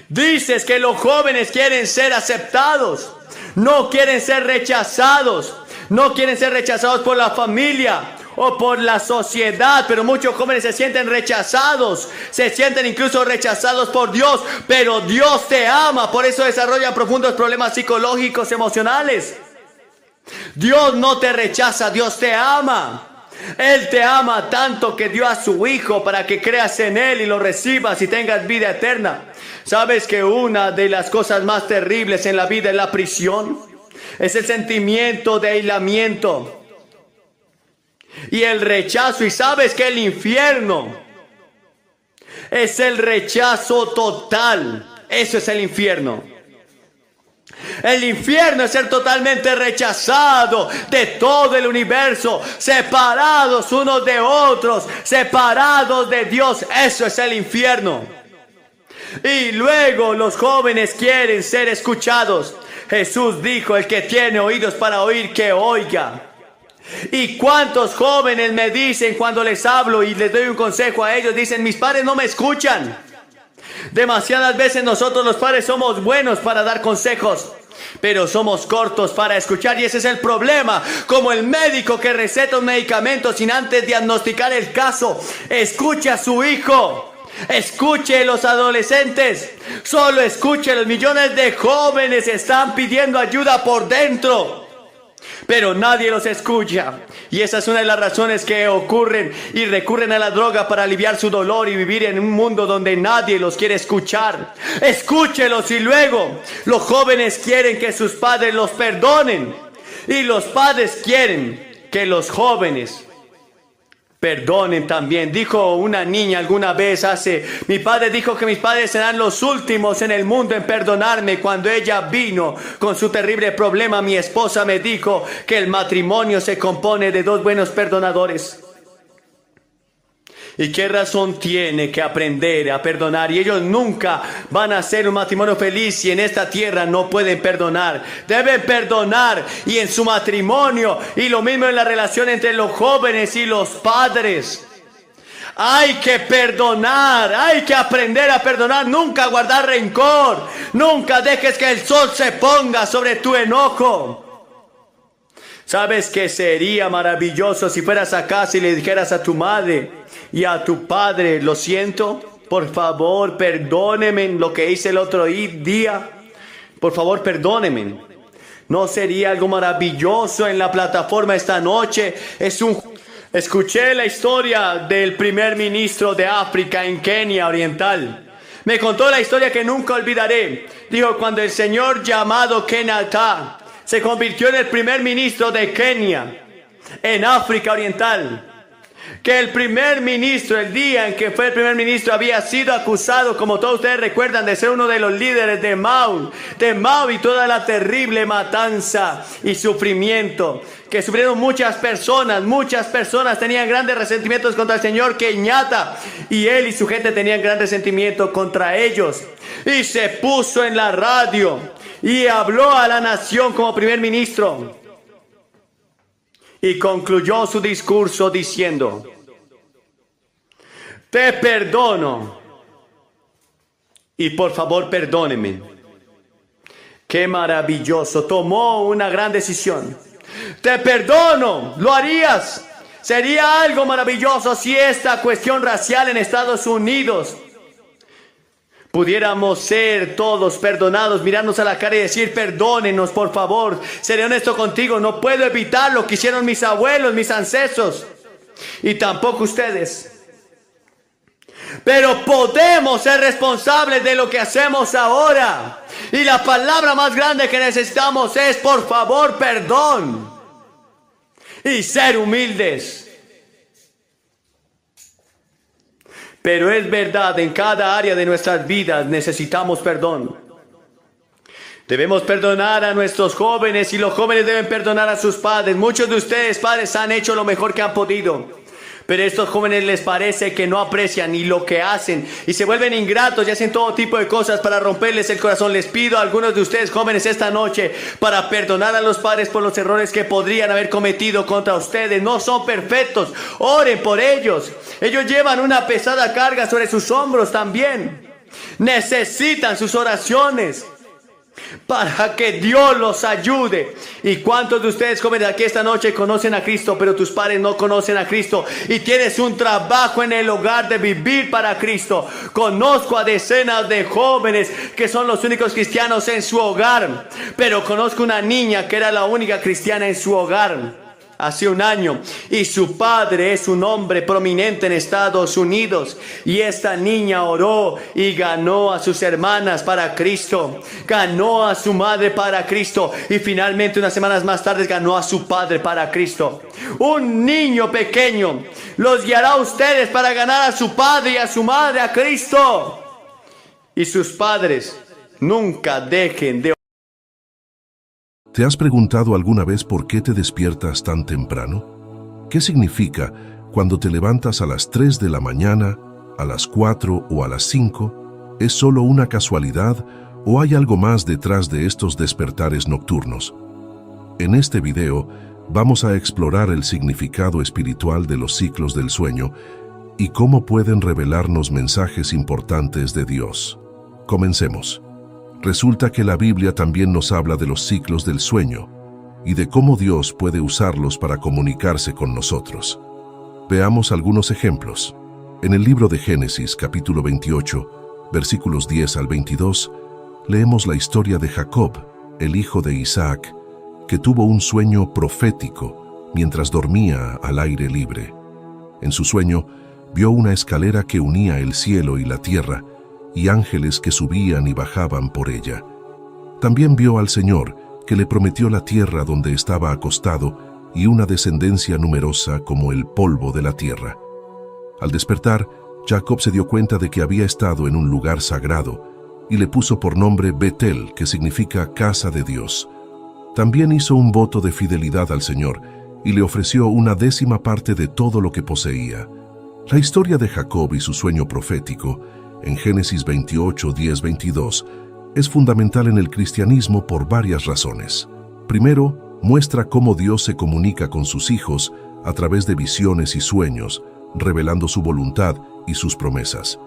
Dices que los jóvenes quieren ser aceptados, no quieren ser rechazados, No quieren ser rechazados por la familia o por la sociedad, pero muchos jóvenes se sienten rechazados, se sienten incluso rechazados por Dios, pero Dios te ama, por eso desarrollan profundos problemas psicológicos, emocionales. Dios no te rechaza, Dios te ama. Él te ama tanto que dio a su Hijo para que creas en Él y lo recibas y tengas vida eterna. ¿Sabes que una de las cosas más terribles en la vida es la prisión? Es el sentimiento de aislamiento y el rechazo. Y sabes que el infierno es el rechazo total. Eso es el infierno. El infierno es ser totalmente rechazado de todo el universo, separados unos de otros, separados de Dios. Eso es el infierno. Y luego los jóvenes quieren ser escuchados. Jesús dijo: el que tiene oídos para oír, que oiga. ¿Y cuántos jóvenes me dicen cuando les hablo y les doy un consejo a ellos? Dicen: mis padres no me escuchan. Demasiadas veces nosotros los padres somos buenos para dar consejos, pero somos cortos para escuchar, y ese es el problema. Como el médico que receta un medicamento sin antes diagnosticar el caso. Escuche a su hijo. Escuche los adolescentes. Solo escuche. Los millones de jóvenes están pidiendo ayuda por dentro, pero nadie los escucha. Y esa es una de las razones que ocurren y recurren a la droga para aliviar su dolor y vivir en un mundo donde nadie los quiere escuchar. Escúchelos. Y luego los jóvenes quieren que sus padres los perdonen, y los padres quieren que los jóvenes perdonen también. Dijo una niña alguna vez: mi padre dijo que mis padres serán los últimos en el mundo en perdonarme. Cuando ella vino con su terrible problema, mi esposa me dijo que el matrimonio se compone de dos buenos perdonadores. ¿Y qué razón tiene que aprender a perdonar? Y ellos nunca van a ser un matrimonio feliz si en esta tierra no pueden perdonar. Deben perdonar, y en su matrimonio, y lo mismo en la relación entre los jóvenes y los padres. Hay que perdonar, hay que aprender a perdonar, nunca guardar rencor, nunca dejes que el sol se ponga sobre tu enojo. ¿Sabes qué sería maravilloso si fueras a casa y le dijeras a tu madre y a tu padre: lo siento, por favor, perdónenme lo que hice el otro día, por favor, perdónenme? ¿No sería algo maravilloso en la plataforma esta noche? Escuché la historia del primer ministro de África en Kenia Oriental. Me contó la historia que nunca olvidaré. Dijo: cuando el señor llamado Kenyatta se convirtió en el primer ministro de Kenia, en África Oriental, que el primer ministro, el día en que fue el primer ministro, había sido acusado, como todos ustedes recuerdan, de ser uno de los líderes de Mao y toda la terrible matanza y sufrimiento que sufrieron muchas personas tenían grandes resentimientos contra el señor Kenyatta, y él y su gente tenían gran resentimiento contra ellos. Y se puso en la radio y habló a la nación como primer ministro, y concluyó su discurso diciendo: te perdono, y por favor perdóneme. Qué maravilloso. Tomó una gran decisión. Te perdono. ¿Lo harías? Sería algo maravilloso si esta cuestión racial en Estados Unidos pudiéramos ser todos perdonados, mirarnos a la cara y decir: perdónenos, por favor. Seré honesto contigo, no puedo evitar lo que hicieron mis abuelos, mis ancestros, y tampoco ustedes. Pero podemos ser responsables de lo que hacemos ahora. Y la palabra más grande que necesitamos es: por favor, perdón. Y ser humildes. Pero es verdad, en cada área de nuestras vidas necesitamos perdón. Debemos perdonar a nuestros jóvenes, y los jóvenes deben perdonar a sus padres. Muchos de ustedes, padres, han hecho lo mejor que han podido, pero a estos jóvenes les parece que no aprecian ni lo que hacen, y se vuelven ingratos y hacen todo tipo de cosas para romperles el corazón. Les pido a algunos de ustedes jóvenes esta noche para perdonar a los padres por los errores que podrían haber cometido contra ustedes. No son perfectos, oren por ellos. Ellos llevan una pesada carga sobre sus hombros también. Necesitan sus oraciones. para que Dios los ayude. ¿Y cuántos de ustedes, jóvenes, aquí esta noche conocen a Cristo, pero tus padres no conocen a Cristo y tienes un trabajo en el hogar de vivir para Cristo? Conozco a decenas de jóvenes que son los únicos cristianos en su hogar, pero conozco una niña que era la única cristiana en su hogar hace un año, y su padre es un hombre prominente en Estados Unidos, y esta niña oró y ganó a sus hermanas para Cristo, ganó a su madre para Cristo, y finalmente unas semanas más tarde ganó a su padre para Cristo. Un niño pequeño los guiará a ustedes para ganar a su padre y a su madre a Cristo. Y sus padres nunca dejen de... ¿Te has preguntado alguna vez por qué te despiertas tan temprano? ¿Qué significa cuando te levantas a las 3 de la mañana, a las 4 o a las 5? ¿Es solo una casualidad o hay algo más detrás de estos despertares nocturnos? En este video vamos a explorar el significado espiritual de los ciclos del sueño y cómo pueden revelarnos mensajes importantes de Dios. Comencemos. Resulta que la Biblia también nos habla de los ciclos del sueño y de cómo Dios puede usarlos para comunicarse con nosotros. Veamos algunos ejemplos. En el libro de Génesis, capítulo 28, versículos 10 al 22, leemos la historia de Jacob, el hijo de Isaac, que tuvo un sueño profético mientras dormía al aire libre. En su sueño, vio una escalera que unía el cielo y la tierra, y ángeles que subían y bajaban por ella. También vio al Señor, que le prometió la tierra donde estaba acostado y una descendencia numerosa como el polvo de la tierra. Al despertar, Jacob se dio cuenta de que había estado en un lugar sagrado y le puso por nombre Betel, que significa casa de Dios. También hizo un voto de fidelidad al Señor y le ofreció una 10ª parte de todo lo que poseía. La historia de Jacob y su sueño profético en Génesis 28, 10, 22, es fundamental en el cristianismo por varias razones. Primero, muestra cómo Dios se comunica con sus hijos a través de visiones y sueños, revelando su voluntad y sus promesas.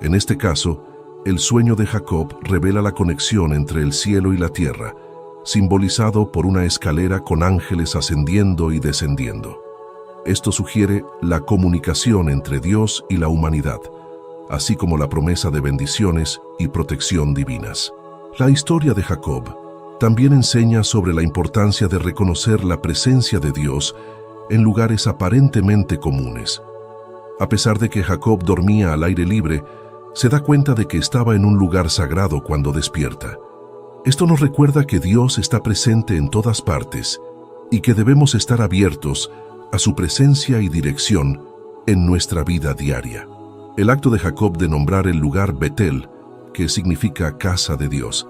En este caso, el sueño de Jacob revela la conexión entre el cielo y la tierra, simbolizado por una escalera con ángeles ascendiendo y descendiendo. Esto sugiere la comunicación entre Dios y la humanidad, así como la promesa de bendiciones y protección divinas. La historia de Jacob también enseña sobre la importancia de reconocer la presencia de Dios en lugares aparentemente comunes. A pesar de que Jacob dormía al aire libre, se da cuenta de que estaba en un lugar sagrado cuando despierta. Esto nos recuerda que Dios está presente en todas partes y que debemos estar abiertos a su presencia y dirección en nuestra vida diaria. El acto de Jacob de nombrar el lugar Betel, que significa casa de Dios,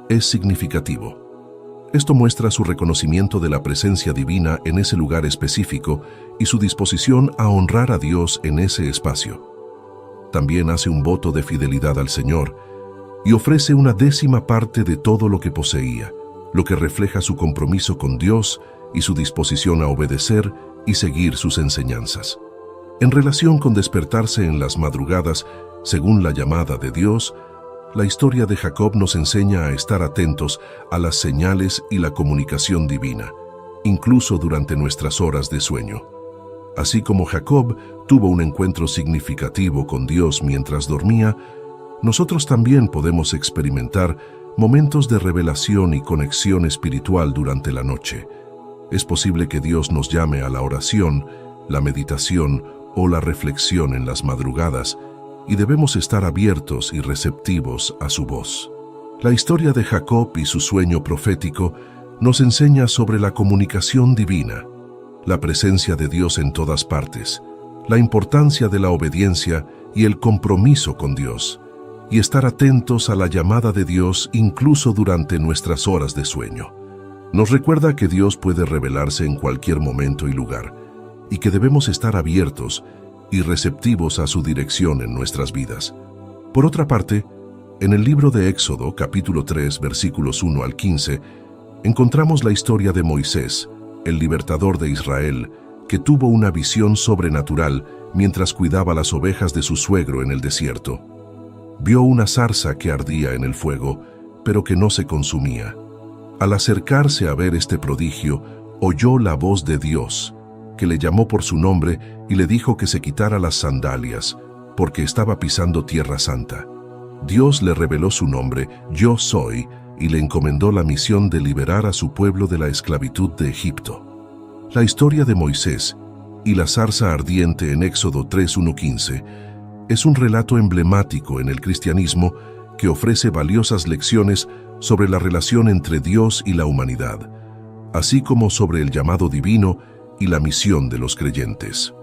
es significativo. Esto muestra su reconocimiento de la presencia divina en ese lugar específico y su disposición a honrar a Dios en ese espacio. También hace un voto de fidelidad al Señor y ofrece una 10ª parte de todo lo que poseía, lo que refleja su compromiso con Dios y su disposición a obedecer y seguir sus enseñanzas. En relación con despertarse en las madrugadas, según la llamada de Dios, la historia de Jacob nos enseña a estar atentos a las señales y la comunicación divina, incluso durante nuestras horas de sueño. Así como Jacob tuvo un encuentro significativo con Dios mientras dormía, nosotros también podemos experimentar momentos de revelación y conexión espiritual durante la noche. Es posible que Dios nos llame a la oración, la meditación o la reflexión en las madrugadas, y debemos estar abiertos y receptivos a su voz. La historia de Jacob y su sueño profético nos enseña sobre la comunicación divina, la presencia de Dios en todas partes, la importancia de la obediencia y el compromiso con Dios, y estar atentos a la llamada de Dios incluso durante nuestras horas de sueño. Nos recuerda que Dios puede revelarse en cualquier momento y lugar, y que debemos estar abiertos y receptivos a su dirección en nuestras vidas. Por otra parte, en el libro de Éxodo, capítulo 3, versículos 1 al 15, encontramos la historia de Moisés, el libertador de Israel, que tuvo una visión sobrenatural mientras cuidaba las ovejas de su suegro en el desierto. Vio una zarza que ardía en el fuego, pero que no se consumía. Al acercarse a ver este prodigio, oyó la voz de Dios, que le llamó por su nombre y le dijo que se quitara las sandalias, porque estaba pisando tierra santa. Dios le reveló su nombre, Yo Soy, y le encomendó la misión de liberar a su pueblo de la esclavitud de Egipto. La historia de Moisés y la zarza ardiente en Éxodo 3:1-15 es un relato emblemático en el cristianismo que ofrece valiosas lecciones sobre la relación entre Dios y la humanidad, así como sobre el llamado divino y la misión de los creyentes.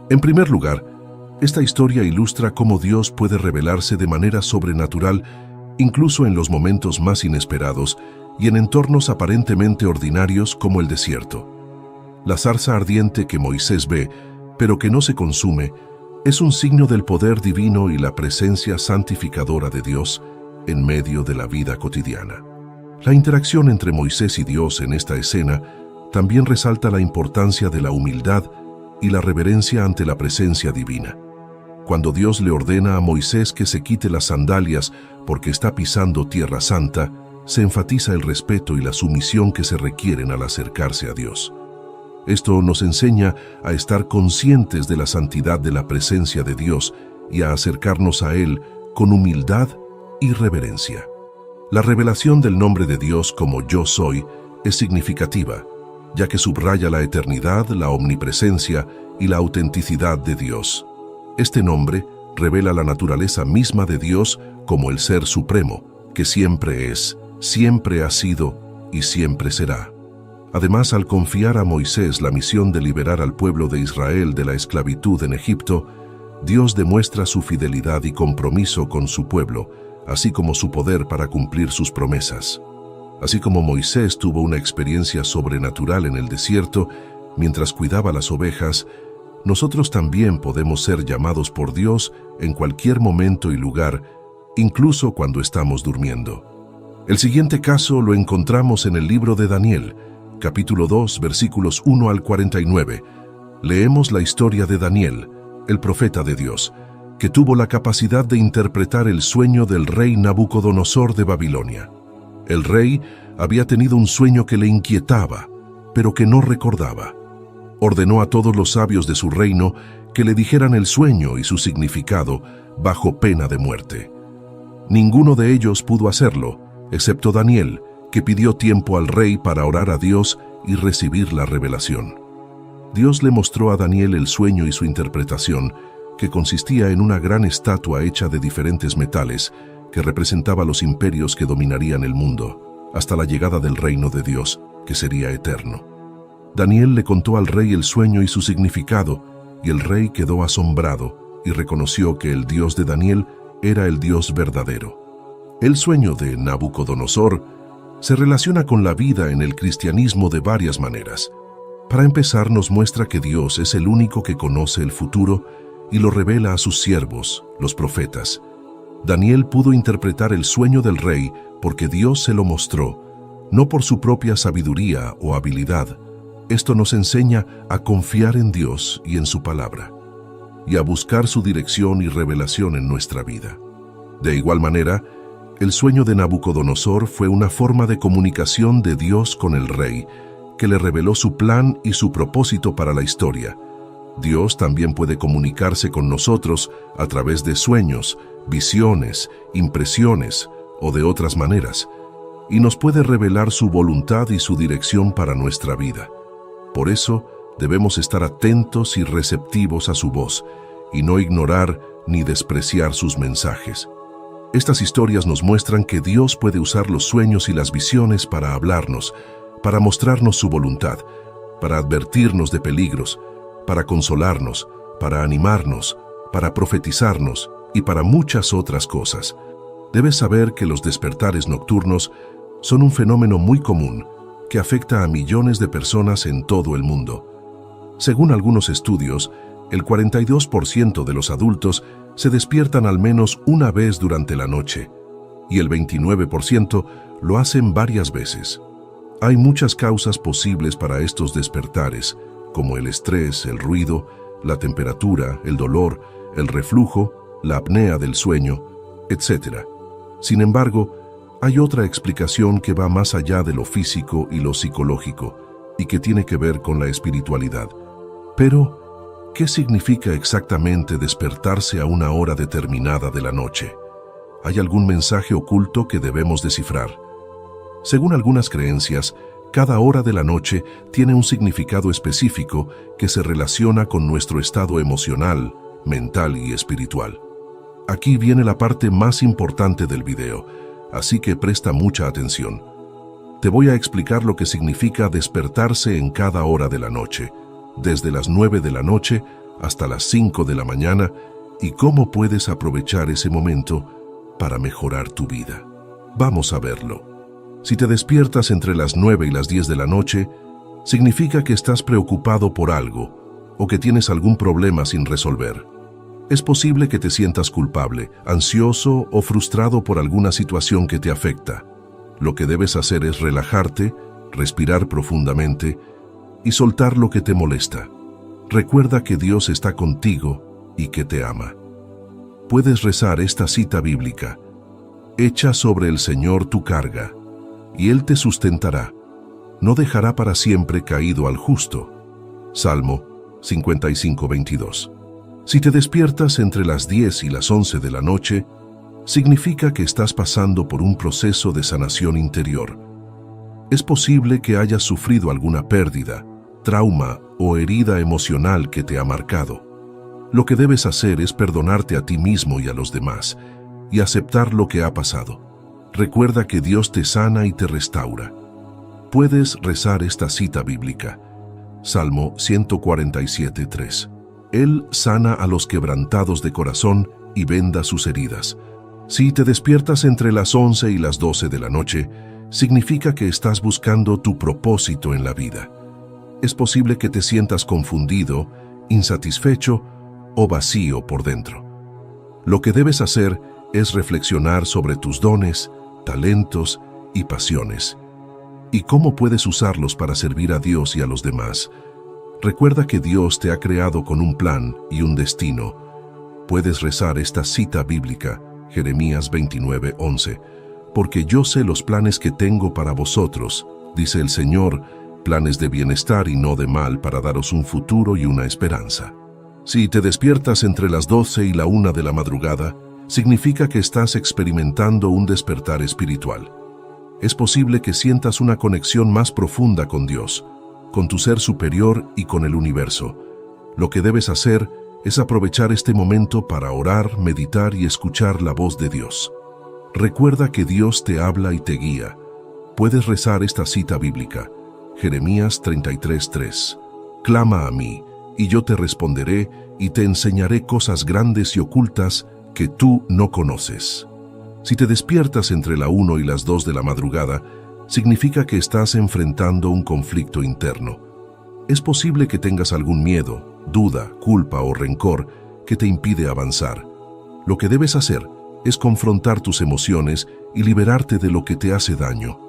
En primer lugar, esta historia ilustra cómo Dios puede revelarse de manera sobrenatural incluso en los momentos más inesperados y en entornos aparentemente ordinarios como el desierto. La zarza ardiente que Moisés ve, pero que no se consume, es un signo del poder divino y la presencia santificadora de Dios en medio de la vida cotidiana. La interacción entre Moisés y Dios en esta escena también resalta la importancia de la humildad y la reverencia ante la presencia divina. Cuando Dios le ordena a Moisés que se quite las sandalias porque está pisando tierra santa, se enfatiza el respeto y la sumisión que se requieren al acercarse a Dios. Esto nos enseña a estar conscientes de la santidad de la presencia de Dios y a acercarnos a Él con humildad y reverencia. La revelación del nombre de Dios como Yo Soy es significativa, ya que subraya la eternidad, la omnipresencia y la autenticidad de Dios. Este nombre revela la naturaleza misma de Dios como el Ser Supremo, que siempre es, siempre ha sido y siempre será. Además, al confiar a Moisés la misión de liberar al pueblo de Israel de la esclavitud en Egipto, Dios demuestra su fidelidad y compromiso con su pueblo, así como su poder para cumplir sus promesas. Así como Moisés tuvo una experiencia sobrenatural en el desierto mientras cuidaba las ovejas, nosotros también podemos ser llamados por Dios en cualquier momento y lugar, incluso cuando estamos durmiendo. El siguiente caso lo encontramos en el libro de Daniel, capítulo 2, versículos 1-49. Leemos la historia de Daniel, el profeta de Dios, que tuvo la capacidad de interpretar el sueño del rey Nabucodonosor de Babilonia. El rey había tenido un sueño que le inquietaba, pero que no recordaba. Ordenó a todos los sabios de su reino que le dijeran el sueño y su significado bajo pena de muerte. Ninguno de ellos pudo hacerlo, excepto Daniel, que pidió tiempo al rey para orar a Dios y recibir la revelación. Dios le mostró a Daniel el sueño y su interpretación, que consistía en una gran estatua hecha de diferentes metales, que representaba los imperios que dominarían el mundo, hasta la llegada del reino de Dios, que sería eterno. Daniel le contó al rey el sueño y su significado, y el rey quedó asombrado y reconoció que el Dios de Daniel era el Dios verdadero. El sueño de Nabucodonosor se relaciona con la vida en el cristianismo de varias maneras. Para empezar, nos muestra que Dios es el único que conoce el futuro y lo revela a sus siervos, los profetas. Daniel pudo interpretar el sueño del rey porque Dios se lo mostró, no por su propia sabiduría o habilidad. Esto nos enseña a confiar en Dios y en su palabra, y a buscar su dirección y revelación en nuestra vida. De igual manera, el sueño de Nabucodonosor fue una forma de comunicación de Dios con el rey, que le reveló su plan y su propósito para la historia. Dios también puede comunicarse con nosotros a través de sueños, visiones, impresiones o de otras maneras, y nos puede revelar su voluntad y su dirección para nuestra vida. Por eso, debemos estar atentos y receptivos a su voz, y no ignorar ni despreciar sus mensajes. Estas historias nos muestran que Dios puede usar los sueños y las visiones para hablarnos, para mostrarnos su voluntad, para advertirnos de peligros, para consolarnos, para animarnos, para profetizarnos y para muchas otras cosas. Debes saber que los despertares nocturnos son un fenómeno muy común que afecta a millones de personas en todo el mundo. Según algunos estudios, el 42% de los adultos se despiertan al menos una vez durante la noche, y el 29% lo hacen varias veces. Hay muchas causas posibles para estos despertares, como el estrés, el ruido, la temperatura, el dolor, el reflujo, la apnea del sueño, etc. Sin embargo, Hay otra explicación que va más allá de lo físico y lo psicológico y que tiene que ver con la espiritualidad. Pero, ¿qué significa exactamente despertarse a una hora determinada de la noche? ¿Hay algún mensaje oculto que debemos descifrar? Según algunas creencias, cada hora de la noche tiene un significado específico que se relaciona con nuestro estado emocional, mental y espiritual. Aquí viene la parte más importante del video, así que presta mucha atención. Te voy a explicar lo que significa despertarse en cada hora de la noche, desde las 9 de la noche hasta las 5 de la mañana, y cómo puedes aprovechar ese momento para mejorar tu vida. Vamos a verlo. Si te despiertas entre las 9 y las 10 de la noche, significa que estás preocupado por algo o que tienes algún problema sin resolver. Es posible que te sientas culpable, ansioso o frustrado por alguna situación que te afecta. Lo que debes hacer es relajarte, respirar profundamente y soltar lo que te molesta. Recuerda que Dios está contigo y que te ama. Puedes rezar esta cita bíblica: «Echa sobre el Señor tu carga, y Él te sustentará. No dejará para siempre caído al justo». Salmo 55:22. Si te despiertas entre las 10 y las 11 de la noche, significa que estás pasando por un proceso de sanación interior. Es posible que hayas sufrido alguna pérdida, trauma o herida emocional que te ha marcado. Lo que debes hacer es perdonarte a ti mismo y a los demás, y aceptar lo que ha pasado. Recuerda que Dios te sana y te restaura. Puedes rezar esta cita bíblica. Salmo 147:3. Él sana a los quebrantados de corazón y venda sus heridas. Si te despiertas entre las 11 y las 12 de la noche, significa que estás buscando tu propósito en la vida. Es posible que te sientas confundido, insatisfecho o vacío por dentro. Lo que debes hacer es reflexionar sobre tus dones, talentos y pasiones, y cómo puedes usarlos para servir a Dios y a los demás. Recuerda que Dios te ha creado con un plan y un destino. Puedes rezar esta cita bíblica, Jeremías 29:11. «Porque yo sé los planes que tengo para vosotros, dice el Señor, planes de bienestar y no de mal, para daros un futuro y una esperanza». Si te despiertas entre las 12 y la 1 de la madrugada, significa que estás experimentando un despertar espiritual. Es posible que sientas una conexión más profunda con Dios, con tu ser superior y con el universo. Lo que debes hacer es aprovechar este momento para orar, meditar y escuchar la voz de Dios. Recuerda que Dios te habla y te guía. Puedes rezar esta cita bíblica, Jeremías 33:3. «Clama a mí, y yo te responderé, y te enseñaré cosas grandes y ocultas que tú no conoces». Si te despiertas entre la 1 y las 2 de la madrugada, significa que estás enfrentando un conflicto interno. Es posible que tengas algún miedo, duda, culpa o rencor que te impide avanzar. Lo que debes hacer es confrontar tus emociones y liberarte de lo que te hace daño.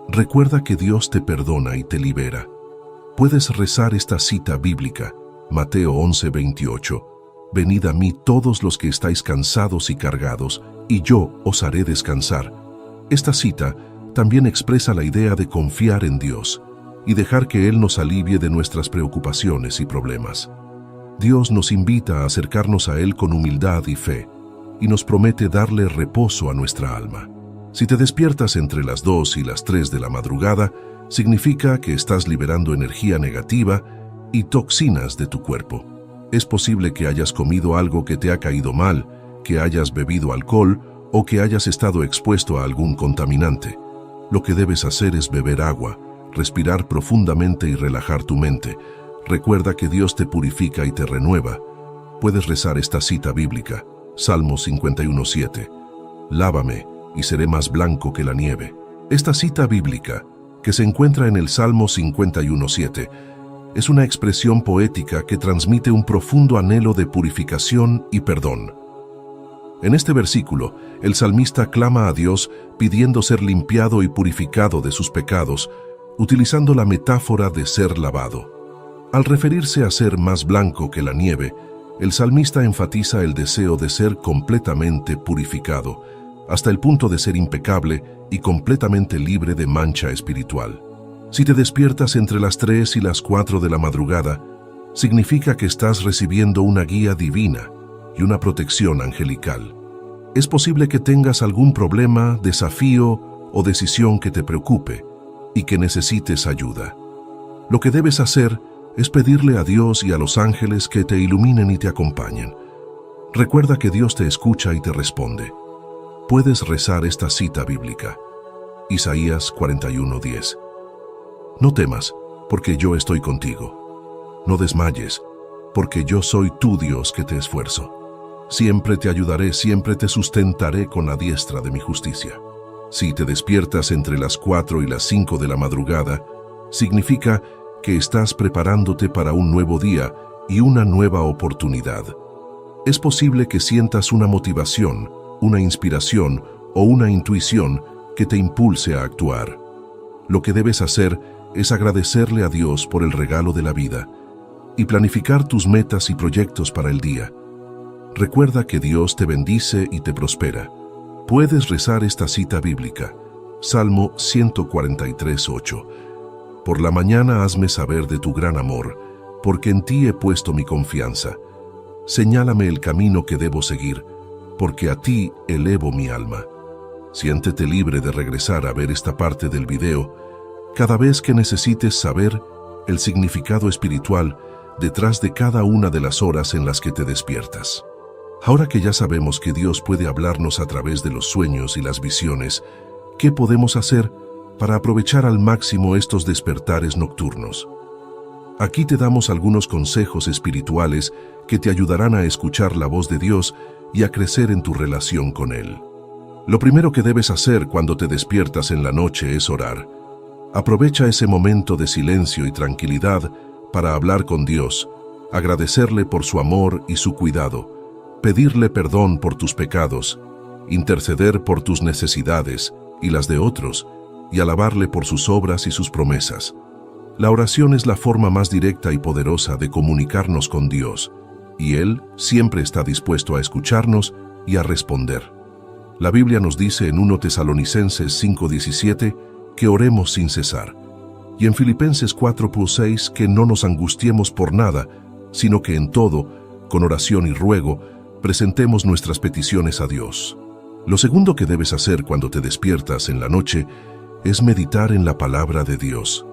Recuerda que Dios te perdona y te libera. Puedes rezar esta cita bíblica, Mateo 11:28. «Venid a mí todos los que estáis cansados y cargados, y yo os haré descansar». Esta cita también expresa la idea de confiar en Dios y dejar que Él nos alivie de nuestras preocupaciones y problemas. Dios nos invita a acercarnos a Él con humildad y fe, y nos promete darle reposo a nuestra alma. Si te despiertas entre las 2 y las 3 de la madrugada, significa que estás liberando energía negativa y toxinas de tu cuerpo. Es posible que hayas comido algo que te ha caído mal, que hayas bebido alcohol o que hayas estado expuesto a algún contaminante. Lo que debes hacer es beber agua, respirar profundamente y relajar tu mente. Recuerda que Dios te purifica y te renueva. Puedes rezar esta cita bíblica, Salmo 51:7. «Lávame, y seré más blanco que la nieve». Esta cita bíblica, que se encuentra en el Salmo 51:7, es una expresión poética que transmite un profundo anhelo de purificación y perdón. En este versículo, el salmista clama a Dios pidiendo ser limpiado y purificado de sus pecados, utilizando la metáfora de ser lavado. Al referirse a ser más blanco que la nieve, el salmista enfatiza el deseo de ser completamente purificado, hasta el punto de ser impecable y completamente libre de mancha espiritual. Si te despiertas entre las 3 y las 4 de la madrugada, significa que estás recibiendo una guía divina y una protección angelical. Es posible que tengas algún problema, desafío o decisión que te preocupe y que necesites ayuda. Lo que debes hacer es pedirle a Dios y a los ángeles que te iluminen y te acompañen. Recuerda que Dios te escucha y te responde. Puedes rezar esta cita bíblica. Isaías 41:10. No temas, porque yo estoy contigo. No desmayes, porque yo soy tu Dios que te esfuerzo. Siempre te ayudaré, siempre te sustentaré con la diestra de mi justicia. Si te despiertas entre las 4 y las 5 de la madrugada, significa que estás preparándote para un nuevo día y una nueva oportunidad. Es posible que sientas una motivación, una inspiración o una intuición que te impulse a actuar. Lo que debes hacer es agradecerle a Dios por el regalo de la vida y planificar tus metas y proyectos para el día. Recuerda que Dios te bendice y te prospera. Puedes rezar esta cita bíblica, Salmo 143:8. Por la mañana hazme saber de tu gran amor, porque en ti he puesto mi confianza. Señálame el camino que debo seguir, porque a ti elevo mi alma. Siéntete libre de regresar a ver esta parte del video cada vez que necesites saber el significado espiritual detrás de cada una de las horas en las que te despiertas. Ahora que ya sabemos que Dios puede hablarnos a través de los sueños y las visiones, ¿qué podemos hacer para aprovechar al máximo estos despertares nocturnos? Aquí te damos algunos consejos espirituales que te ayudarán a escuchar la voz de Dios y a crecer en tu relación con Él. Lo primero que debes hacer cuando te despiertas en la noche es orar. Aprovecha ese momento de silencio y tranquilidad para hablar con Dios, agradecerle por su amor y su cuidado, pedirle perdón por tus pecados, interceder por tus necesidades y las de otros, y alabarle por sus obras y sus promesas. La oración es la forma más directa y poderosa de comunicarnos con Dios, y Él siempre está dispuesto a escucharnos y a responder. La Biblia nos dice en 1 Tesalonicenses 5:17 que oremos sin cesar, y en Filipenses 4:6 que no nos angustiemos por nada, sino que en todo, con oración y ruego, presentemos nuestras peticiones a Dios. Lo segundo que debes hacer cuando te despiertas en la noche es meditar en la palabra de Dios.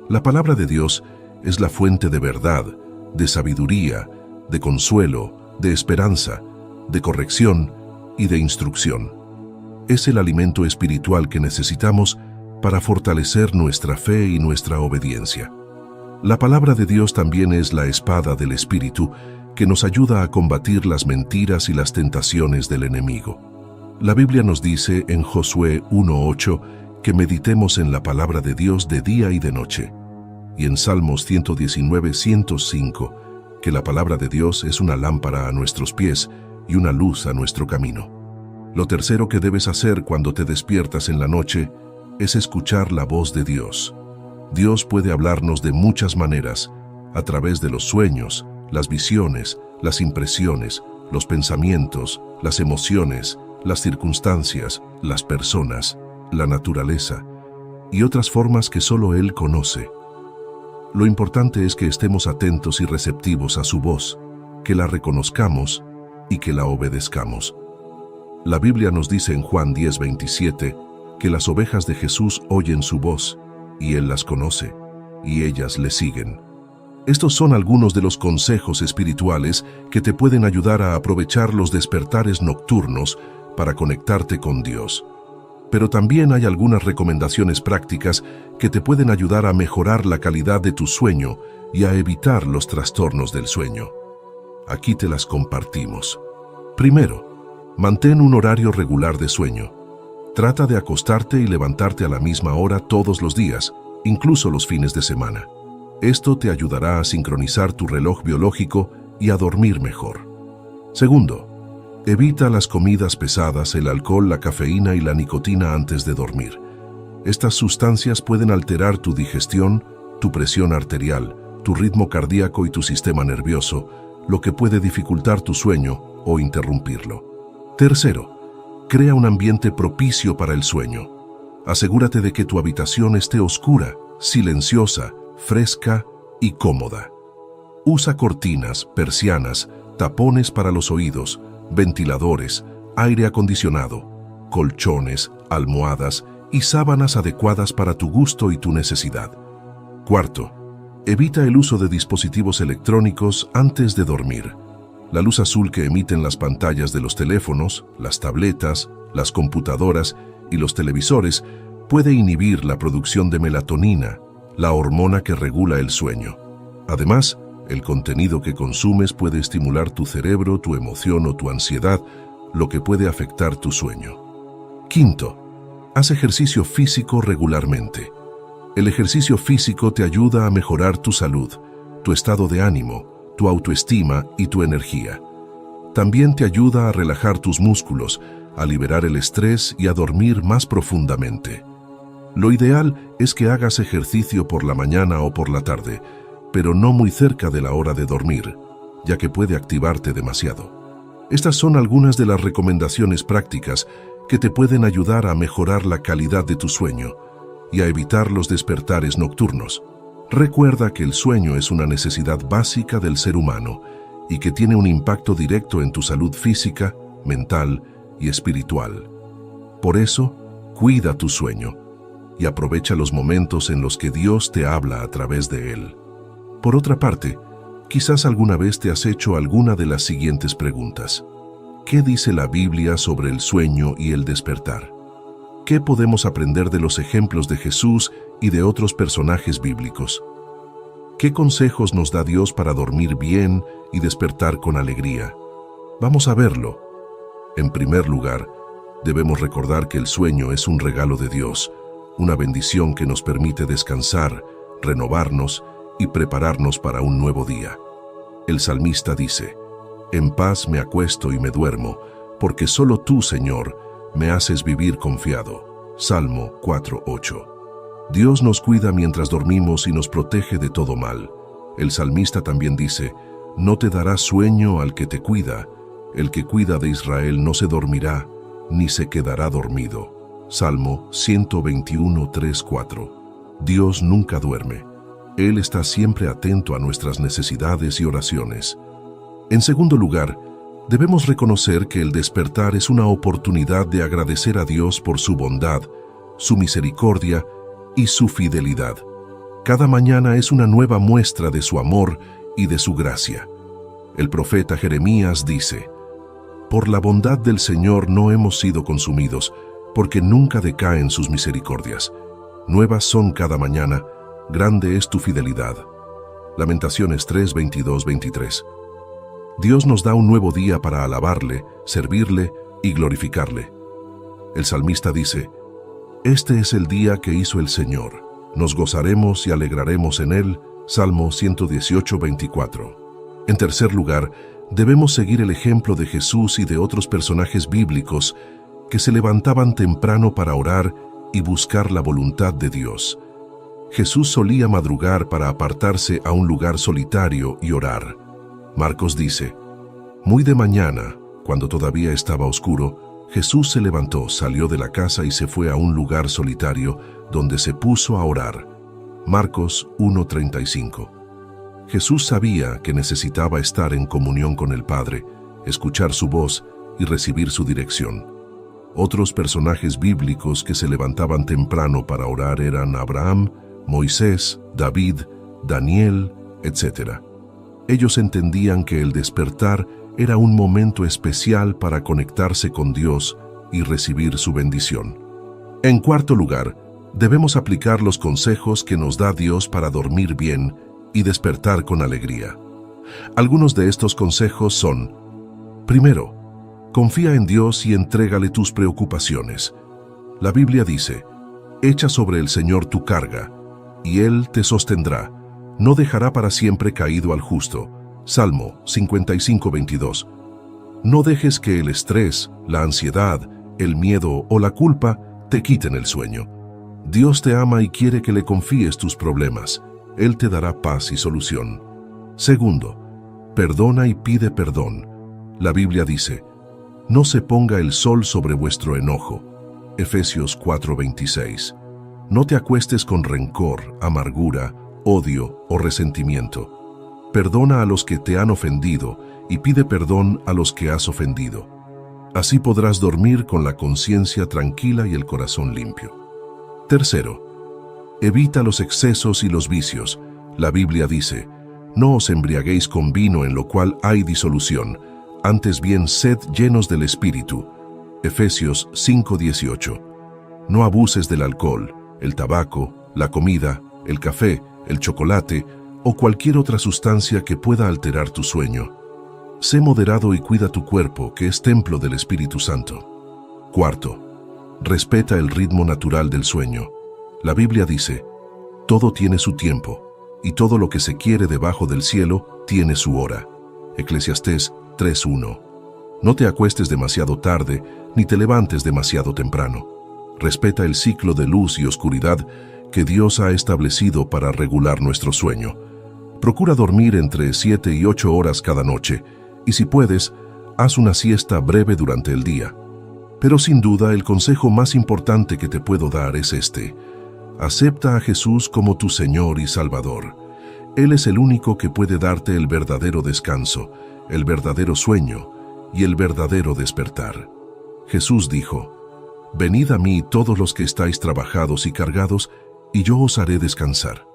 La palabra de Dios es la fuente de verdad, de sabiduría, de consuelo, de esperanza, de corrección y de instrucción. Es el alimento espiritual que necesitamos para fortalecer nuestra fe y nuestra obediencia. La palabra de Dios también es la espada del Espíritu que nos ayuda a combatir las mentiras y las tentaciones del enemigo. La Biblia nos dice en Josué 1:8 que meditemos en la palabra de Dios de día y de noche, y en Salmos 119:105 que la palabra de Dios es una lámpara a nuestros pies y una luz a nuestro camino. Lo tercero que debes hacer cuando te despiertas en la noche es escuchar la voz de Dios. Dios puede hablarnos de muchas maneras, a través de los sueños, las visiones, las impresiones, los pensamientos, las emociones, las circunstancias, las personas, la naturaleza y otras formas que solo Él conoce. Lo importante es que estemos atentos y receptivos a su voz, que la reconozcamos y que la obedezcamos. La Biblia nos dice en Juan 10:27 que las ovejas de Jesús oyen su voz y Él las conoce y ellas le siguen. Estos son algunos de los consejos espirituales que te pueden ayudar a aprovechar los despertares nocturnos para conectarte con Dios. Pero también hay algunas recomendaciones prácticas que te pueden ayudar a mejorar la calidad de tu sueño y a evitar los trastornos del sueño. Aquí te las compartimos. Primero, mantén un horario regular de sueño. Trata de acostarte y levantarte a la misma hora todos los días, incluso los fines de semana. Esto te ayudará a sincronizar tu reloj biológico y a dormir mejor. Segundo, evita las comidas pesadas, el alcohol, la cafeína y la nicotina antes de dormir. Estas sustancias pueden alterar tu digestión, tu presión arterial, tu ritmo cardíaco y tu sistema nervioso, lo que puede dificultar tu sueño o interrumpirlo. Tercero, Crea un ambiente propicio para el sueño. Asegúrate de que tu habitación esté oscura, silenciosa, fresca y cómoda. Usa cortinas, persianas, tapones para los oídos, ventiladores, aire acondicionado, colchones, almohadas y sábanas adecuadas para tu gusto y tu necesidad. Cuarto, evita el uso de dispositivos electrónicos antes de dormir. La luz azul que emiten las pantallas de los teléfonos, las tabletas, las computadoras y los televisores puede inhibir la producción de melatonina, la hormona que regula el sueño. Además, el contenido que consumes puede estimular tu cerebro, tu emoción o tu ansiedad, lo que puede afectar tu sueño. Quinto, haz ejercicio físico regularmente. El ejercicio físico te ayuda a mejorar tu salud, tu estado de ánimo, tu autoestima y tu energía. También te ayuda a relajar tus músculos, a liberar el estrés y a dormir más profundamente. Lo ideal es que hagas ejercicio por la mañana o por la tarde, pero no muy cerca de la hora de dormir, ya que puede activarte demasiado. Estas son algunas de las recomendaciones prácticas que te pueden ayudar a mejorar la calidad de tu sueño y a evitar los despertares nocturnos. Recuerda que el sueño es una necesidad básica del ser humano y que tiene un impacto directo en tu salud física, mental y espiritual. Por eso, cuida tu sueño y aprovecha los momentos en los que Dios te habla a través de él. Por otra parte, quizás alguna vez te has hecho alguna de las siguientes preguntas. ¿Qué dice la Biblia sobre el sueño y el despertar? ¿Qué podemos aprender de los ejemplos de Jesús y de otros personajes bíblicos? ¿Qué consejos nos da Dios para dormir bien y despertar con alegría? Vamos a verlo. En primer lugar, debemos recordar que el sueño es un regalo de Dios, una bendición que nos permite descansar, renovarnos y prepararnos para un nuevo día. El salmista dice: «En paz me acuesto y me duermo, porque solo tú, Señor, me haces vivir confiado». Salmo 4:8. Dios nos cuida mientras dormimos y nos protege de todo mal. El salmista también dice: «No te dará sueño al que te cuida. El que cuida de Israel no se dormirá, ni se quedará dormido». Salmo 121:3-4. Dios nunca duerme. Él está siempre atento a nuestras necesidades y oraciones. En segundo lugar, debemos reconocer que el despertar es una oportunidad de agradecer a Dios por su bondad, su misericordia y su fidelidad. Cada mañana es una nueva muestra de su amor y de su gracia. El profeta Jeremías dice: «Por la bondad del Señor no hemos sido consumidos, porque nunca decaen sus misericordias. Nuevas son cada mañana, grande es tu fidelidad». Lamentaciones 3:22-23. Dios nos da un nuevo día para alabarle, servirle y glorificarle. El salmista dice: «Este es el día que hizo el Señor. Nos gozaremos y alegraremos en él». Salmo 118:24. En tercer lugar, debemos seguir el ejemplo de Jesús y de otros personajes bíblicos que se levantaban temprano para orar y buscar la voluntad de Dios. Jesús solía madrugar para apartarse a un lugar solitario y orar. Marcos dice: «Muy de mañana, cuando todavía estaba oscuro, Jesús se levantó, salió de la casa y se fue a un lugar solitario, donde se puso a orar». Marcos 1:35. Jesús sabía que necesitaba estar en comunión con el Padre, escuchar su voz y recibir su dirección. Otros personajes bíblicos que se levantaban temprano para orar eran Abraham, Moisés, David, Daniel, etc. Ellos entendían que el despertar era un momento especial para conectarse con Dios y recibir su bendición. En cuarto lugar, debemos aplicar los consejos que nos da Dios para dormir bien y despertar con alegría. Algunos de estos consejos son: primero, confía en Dios y entrégale tus preocupaciones. La Biblia dice: «Echa sobre el Señor tu carga, y Él te sostendrá. No dejará para siempre caído al justo». Salmo 55:22. No dejes que el estrés, la ansiedad, el miedo o la culpa te quiten el sueño. Dios te ama y quiere que le confíes tus problemas. Él te dará paz y solución. Segundo, perdona y pide perdón. La Biblia dice: no se ponga el sol sobre vuestro enojo. Efesios 4:26. No te acuestes con rencor, amargura, odio o resentimiento. Perdona a los que te han ofendido y pide perdón a los que has ofendido. Así podrás dormir con la conciencia tranquila y el corazón limpio. Tercero, evita los excesos y los vicios. La Biblia dice, no os embriaguéis con vino en lo cual hay disolución, antes bien sed llenos del Espíritu. Efesios 5:18. No abuses del alcohol, el tabaco, la comida, el café, el chocolate o cualquier otra sustancia que pueda alterar tu sueño. Sé moderado y cuida tu cuerpo, que es templo del Espíritu Santo. Cuarto, respeta el ritmo natural del sueño. La Biblia dice, todo tiene su tiempo, y todo lo que se quiere debajo del cielo tiene su hora. Eclesiastés 3:1. No te acuestes demasiado tarde, ni te levantes demasiado temprano. Respeta el ciclo de luz y oscuridad que Dios ha establecido para regular nuestro sueño. Procura dormir entre 7 y 8 horas cada noche, y si puedes, haz una siesta breve durante el día. Pero sin duda el consejo más importante que te puedo dar es este: acepta a Jesús como tu Señor y Salvador. Él es el único que puede darte el verdadero descanso, el verdadero sueño y el verdadero despertar. Jesús dijo, venid a mí todos los que estáis trabajados y cargados, y yo os haré descansar.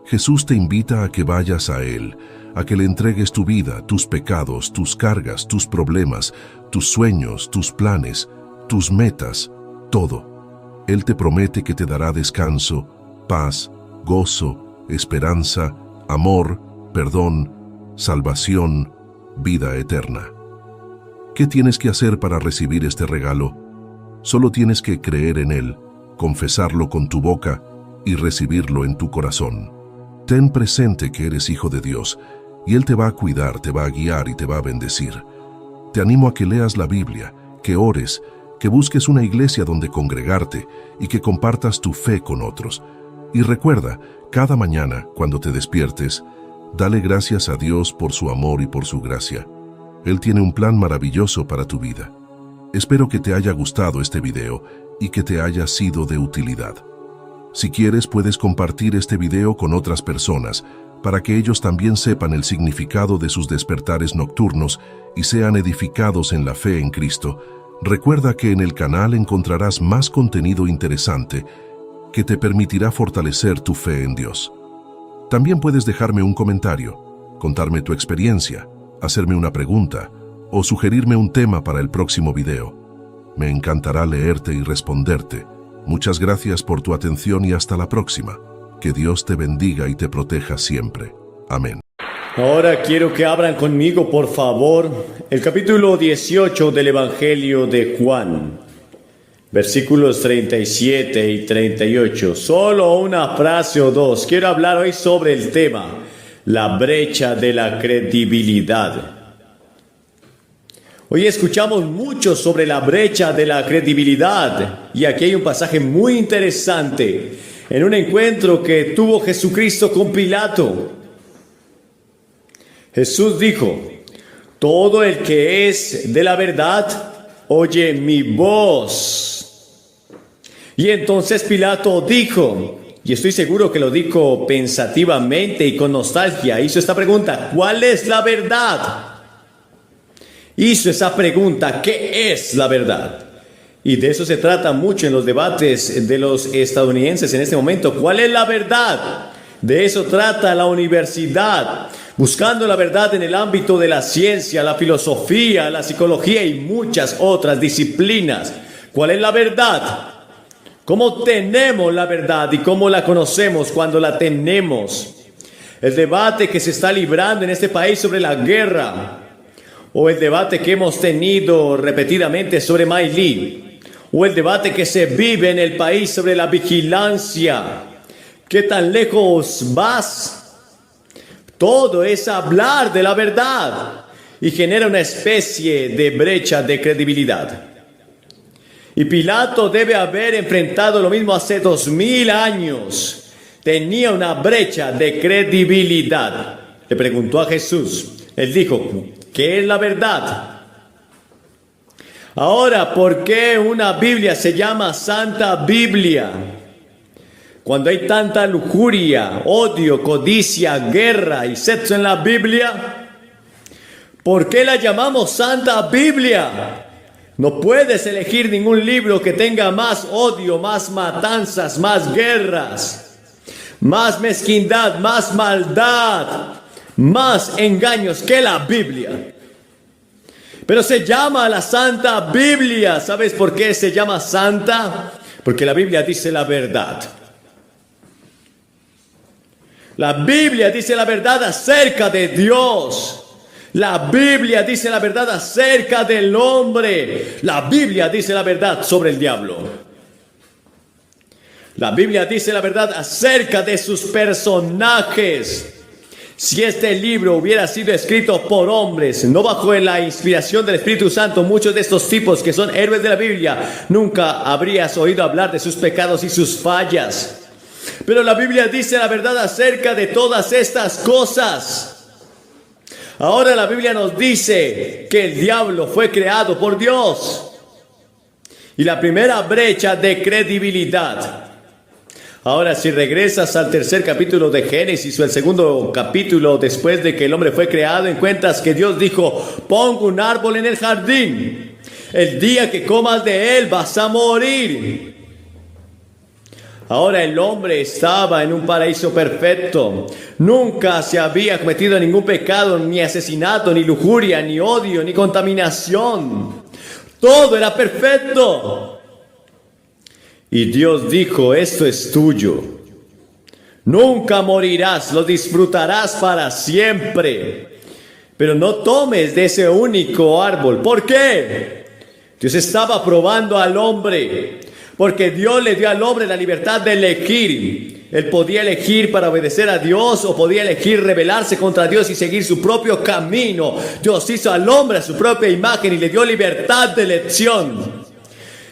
Jesús te invita a que vayas a Él, a que le entregues tu vida, tus pecados, tus cargas, tus problemas, tus sueños, tus planes, tus metas, todo. Él te promete que te dará descanso, paz, gozo, esperanza, amor, perdón, salvación, vida eterna. ¿Qué tienes que hacer para recibir este regalo? Solo tienes que creer en Él, confesarlo con tu boca y recibirlo en tu corazón. Ten presente que eres hijo de Dios, y Él te va a cuidar, te va a guiar y te va a bendecir. Te animo a que leas la Biblia, que ores, que busques una iglesia donde congregarte y que compartas tu fe con otros. Y recuerda, cada mañana, cuando te despiertes, dale gracias a Dios por su amor y por su gracia. Él tiene un plan maravilloso para tu vida. Espero que te haya gustado este video y que te haya sido de utilidad. Si quieres, puedes compartir este video con otras personas para que ellos también sepan el significado de sus despertares nocturnos y sean edificados en la fe en Cristo. Recuerda que en el canal encontrarás más contenido interesante que te permitirá fortalecer tu fe en Dios. También puedes dejarme un comentario, contarme tu experiencia, hacerme una pregunta o sugerirme un tema para el próximo video. Me encantará leerte y responderte. Muchas gracias por tu atención y hasta la próxima. Que Dios te bendiga y te proteja siempre. Amén. Ahora quiero que abran conmigo, por favor, el capítulo 18 del Evangelio de Juan, versículos 37 y 38. Solo una frase o dos. Quiero hablar hoy sobre el tema, la brecha de la credibilidad. Hoy escuchamos mucho sobre la brecha de la credibilidad, y aquí hay un pasaje muy interesante en un encuentro que tuvo Jesucristo con Pilato. Jesús dijo, todo el que es de la verdad, oye mi voz. Y entonces Pilato dijo, y estoy seguro que lo dijo pensativamente y con nostalgia, hizo esta pregunta, ¿cuál es la verdad? Hizo esa pregunta, ¿qué es la verdad? Y de eso se trata mucho en los debates de los estadounidenses en este momento. ¿Cuál es la verdad? De eso trata la universidad, buscando la verdad en el ámbito de la ciencia, la filosofía, la psicología y muchas otras disciplinas. ¿Cuál es la verdad? ¿Cómo tenemos la verdad y cómo la conocemos cuando la tenemos? El debate que se está librando en este país sobre la guerra, o el debate que hemos tenido repetidamente sobre Miley, o el debate que se vive en el país sobre la vigilancia. ¿Qué tan lejos vas? Todo es hablar de la verdad y genera una especie de brecha de credibilidad. Y Pilato debe haber enfrentado lo mismo hace 2000 años. Tenía una brecha de credibilidad. Le preguntó a Jesús. Él dijo, ¿qué es la verdad? Ahora, ¿por qué una Biblia se llama Santa Biblia? Cuando hay tanta lujuria, odio, codicia, guerra y sexo en la Biblia, ¿por qué la llamamos Santa Biblia? No puedes elegir ningún libro que tenga más odio, más matanzas, más guerras, más mezquindad, más maldad, más engaños que la Biblia. Pero se llama la Santa Biblia. ¿Sabes por qué se llama Santa? Porque la Biblia dice la verdad. La Biblia dice la verdad acerca de Dios. La Biblia dice la verdad acerca del hombre. La Biblia dice la verdad sobre el diablo. La Biblia dice la verdad acerca de sus personajes. Si este libro hubiera sido escrito por hombres, no bajo la inspiración del Espíritu Santo, muchos de estos tipos que son héroes de la Biblia, nunca habrías oído hablar de sus pecados y sus fallas. Pero la Biblia dice la verdad acerca de todas estas cosas. Ahora la Biblia nos dice que el diablo fue creado por Dios. Y la primera brecha de credibilidad. Ahora, si regresas al tercer capítulo de Génesis o el segundo capítulo después de que el hombre fue creado, encuentras que Dios dijo: pongo un árbol en el jardín. El día que comas de él vas a morir. Ahora el hombre estaba en un paraíso perfecto. Nunca se había cometido ningún pecado, ni asesinato, ni lujuria, ni odio, ni contaminación. Todo era perfecto. Y Dios dijo: esto es tuyo. Nunca morirás, lo disfrutarás para siempre. Pero no tomes de ese único árbol. ¿Por qué? Dios estaba probando al hombre. Porque Dios le dio al hombre la libertad de elegir. Él podía elegir para obedecer a Dios o podía elegir rebelarse contra Dios y seguir su propio camino. Dios hizo al hombre a su propia imagen y le dio libertad de elección.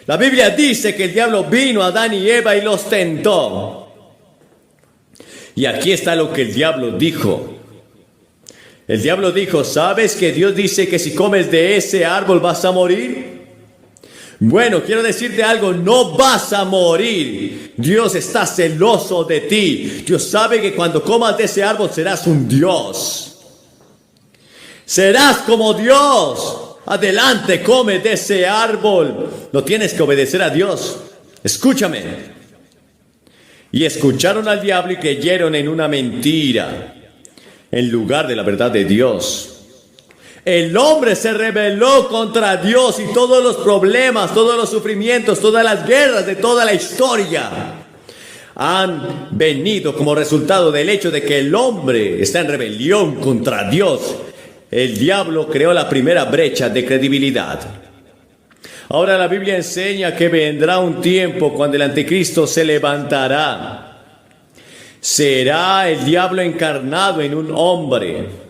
La Biblia dice que el diablo vino a Adán y Eva y los tentó. Y aquí está lo que el diablo dijo. El diablo dijo: ¿sabes que Dios dice que si comes de ese árbol vas a morir? Bueno, quiero decirte algo, no vas a morir. Dios está celoso de ti. Dios sabe que cuando comas de ese árbol serás un Dios. Serás como Dios. Adelante, come de ese árbol. No tienes que obedecer a Dios. Escúchame. Y escucharon al diablo y creyeron en una mentira, en lugar de la verdad de Dios. El hombre se rebeló contra Dios y todos los problemas, todos los sufrimientos, todas las guerras de toda la historia han venido como resultado del hecho de que el hombre está en rebelión contra Dios. El diablo creó la primera brecha de credibilidad. Ahora la Biblia enseña que vendrá un tiempo cuando el anticristo se levantará. Será el diablo encarnado en un hombre.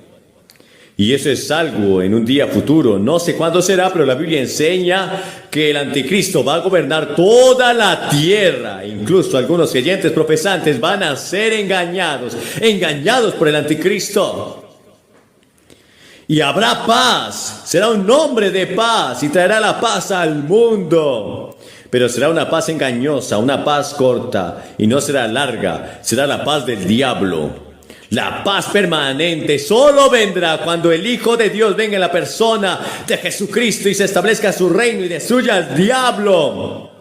Y eso es algo en un día futuro. No sé cuándo será, pero la Biblia enseña que el anticristo va a gobernar toda la tierra. Incluso algunos creyentes profesantes van a ser engañados por el anticristo. Y habrá paz. Será un hombre de paz y traerá la paz al mundo. Pero será una paz engañosa, una paz corta y no será larga. Será la paz del diablo. La paz permanente solo vendrá cuando el Hijo de Dios venga en la persona de Jesucristo y se establezca su reino y destruya al diablo.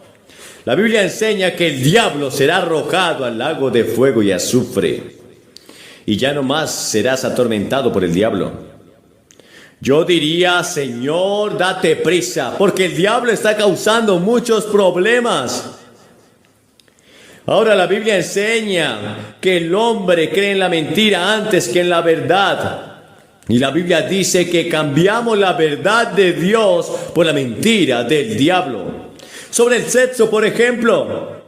La Biblia enseña que el diablo será arrojado al lago de fuego y azufre. Y ya no más serás atormentado por el diablo. Yo diría: Señor, date prisa, porque el diablo está causando muchos problemas. Ahora la Biblia enseña que el hombre cree en la mentira antes que en la verdad. Y la Biblia dice que cambiamos la verdad de Dios por la mentira del diablo. Sobre el sexo, por ejemplo.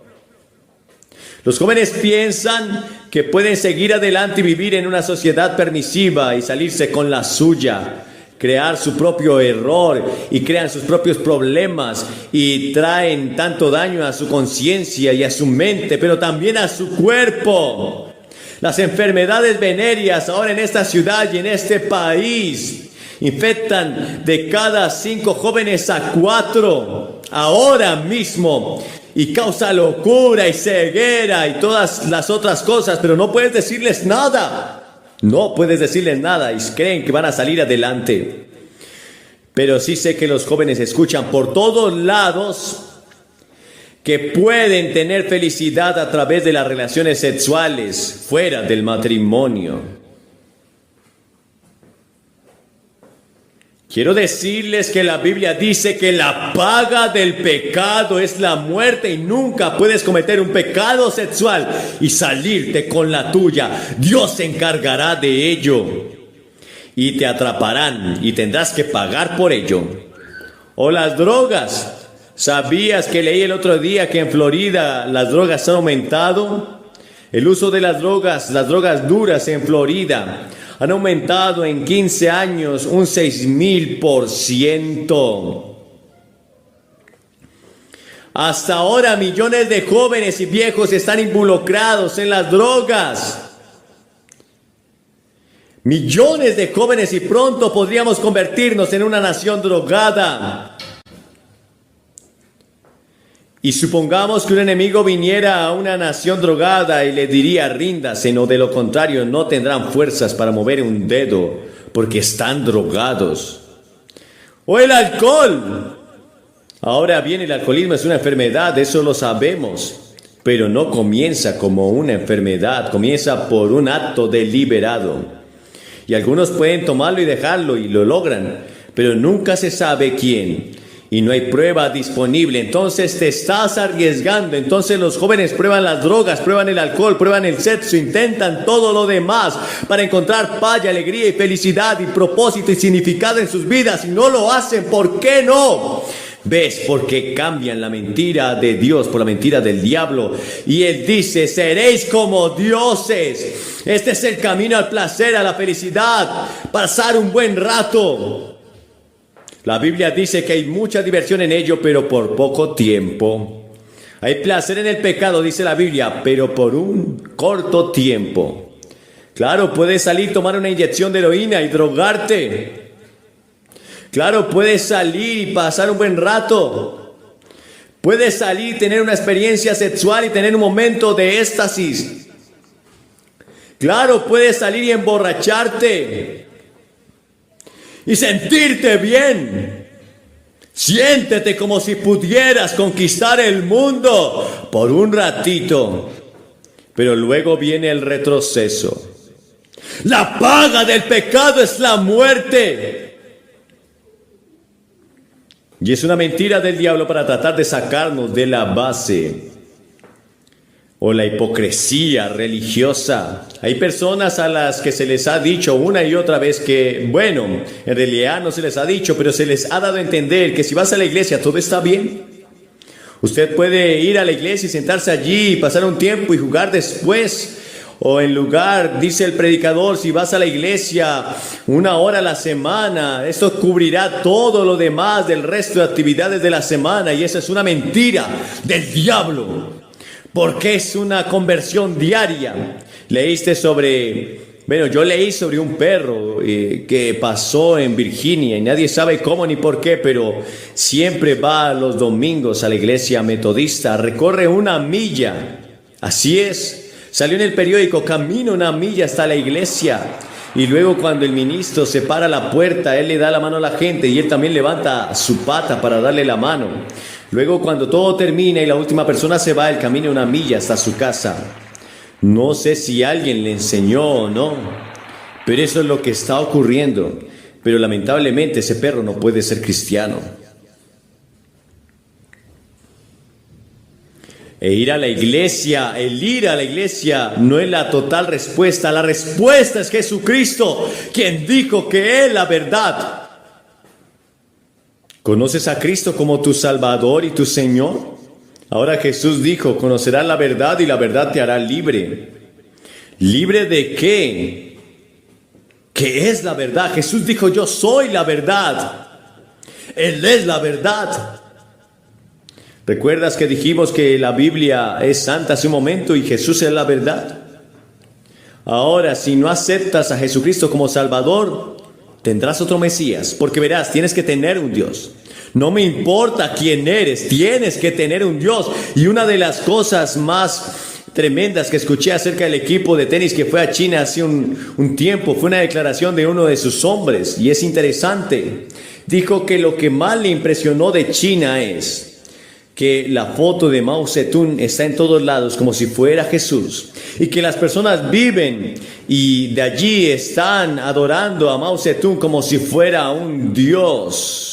Los jóvenes piensan que pueden seguir adelante y vivir en una sociedad permisiva y salirse con la suya. Crear su propio error y crean sus propios problemas y traen tanto daño a su conciencia y a su mente, pero también a su cuerpo. Las enfermedades venéreas ahora en esta ciudad y en este país Infectan de cada 5 jóvenes a 4 ahora mismo. Y causa locura y ceguera y todas las otras cosas. Pero no puedes decirles nada. No puedes decirles nada y creen que van a salir adelante. Pero sí sé que los jóvenes escuchan por todos lados que pueden tener felicidad a través de las relaciones sexuales fuera del matrimonio. Quiero decirles que la Biblia dice que la paga del pecado es la muerte y nunca puedes cometer un pecado sexual y salirte con la tuya. Dios se encargará de ello y te atraparán y tendrás que pagar por ello. O las drogas. ¿Sabías que leí el otro día que en Florida las drogas han aumentado? El uso de las drogas duras en Florida han aumentado en 15 años un 6,000%. Hasta ahora millones de jóvenes y viejos están involucrados en las drogas. Millones de jóvenes y pronto podríamos convertirnos en una nación drogada. Y supongamos que un enemigo viniera a una nación drogada y le diría ríndase, o de lo contrario no tendrán fuerzas para mover un dedo porque están drogados. O el alcohol. Ahora bien, el alcoholismo es una enfermedad, eso lo sabemos, pero no comienza como una enfermedad, comienza por un acto deliberado. Y algunos pueden tomarlo y dejarlo y lo logran, pero nunca se sabe quién. Y no hay prueba disponible, entonces te estás arriesgando. Entonces los jóvenes prueban las drogas, prueban el alcohol, prueban el sexo, intentan todo lo demás para encontrar paz, alegría y felicidad y propósito y significado en sus vidas y no lo hacen. ¿Por qué no? ¿Ves? Porque cambian la mentira de Dios por la mentira del diablo. Y Él dice, seréis como dioses. Este es el camino al placer, a la felicidad, pasar un buen rato. La Biblia dice que hay mucha diversión en ello, pero por poco tiempo. Hay placer en el pecado, dice la Biblia, pero por un corto tiempo. Claro, puedes salir, tomar una inyección de heroína y drogarte. Claro, puedes salir y pasar un buen rato. Puedes salir, tener una experiencia sexual y tener un momento de éxtasis. Claro, puedes salir y emborracharte y sentirte bien. Siéntete como si pudieras conquistar el mundo por un ratito. Pero luego viene el retroceso. La paga del pecado es la muerte. Y es una mentira del diablo para tratar de sacarnos de la base. O la hipocresía religiosa. Hay personas a las que se les ha dicho una y otra vez que, bueno, en realidad no se les ha dicho, pero se les ha dado a entender que si vas a la iglesia todo está bien. Usted puede ir a la iglesia y sentarse allí y pasar un tiempo y jugar después. O en lugar, dice el predicador, si vas a la iglesia 1 hora a la semana, eso cubrirá todo lo demás del resto de actividades de la semana. Y esa es una mentira del diablo. Porque es una conversión diaria. Leíste yo leí sobre un perro que pasó en Virginia y nadie sabe cómo ni por qué, pero siempre va los domingos a la iglesia metodista, recorre 1 milla. Así es, salió en el periódico, camina 1 milla hasta la iglesia. Y luego cuando el ministro se para a la puerta, él le da la mano a la gente y él también levanta su pata para darle la mano. Luego cuando todo termina y la última persona se va, él camina 1 milla hasta su casa. No sé si alguien le enseñó o no, pero eso es lo que está ocurriendo. Pero lamentablemente ese perro no puede ser cristiano. El ir a la iglesia no es la total respuesta. La respuesta es Jesucristo, quien dijo que es la verdad. ¿Conoces a Cristo como tu Salvador y tu Señor? Ahora Jesús dijo, conocerás la verdad y la verdad te hará libre. ¿Libre de qué? ¿Qué es la verdad? Jesús dijo, yo soy la verdad. Él es la verdad. ¿Recuerdas que dijimos que la Biblia es santa hace un momento y Jesús es la verdad? Ahora, si no aceptas a Jesucristo como Salvador, tendrás otro Mesías, porque verás, tienes que tener un Dios. No me importa quién eres, tienes que tener un Dios. Y una de las cosas más tremendas que escuché acerca del equipo de tenis que fue a China hace un tiempo fue una declaración de uno de sus hombres, y es interesante. Dijo que lo que más le impresionó de China es que la foto de Mao Zedong está en todos lados como si fuera Jesús, y que las personas viven y de allí están adorando a Mao Zedong como si fuera un Dios.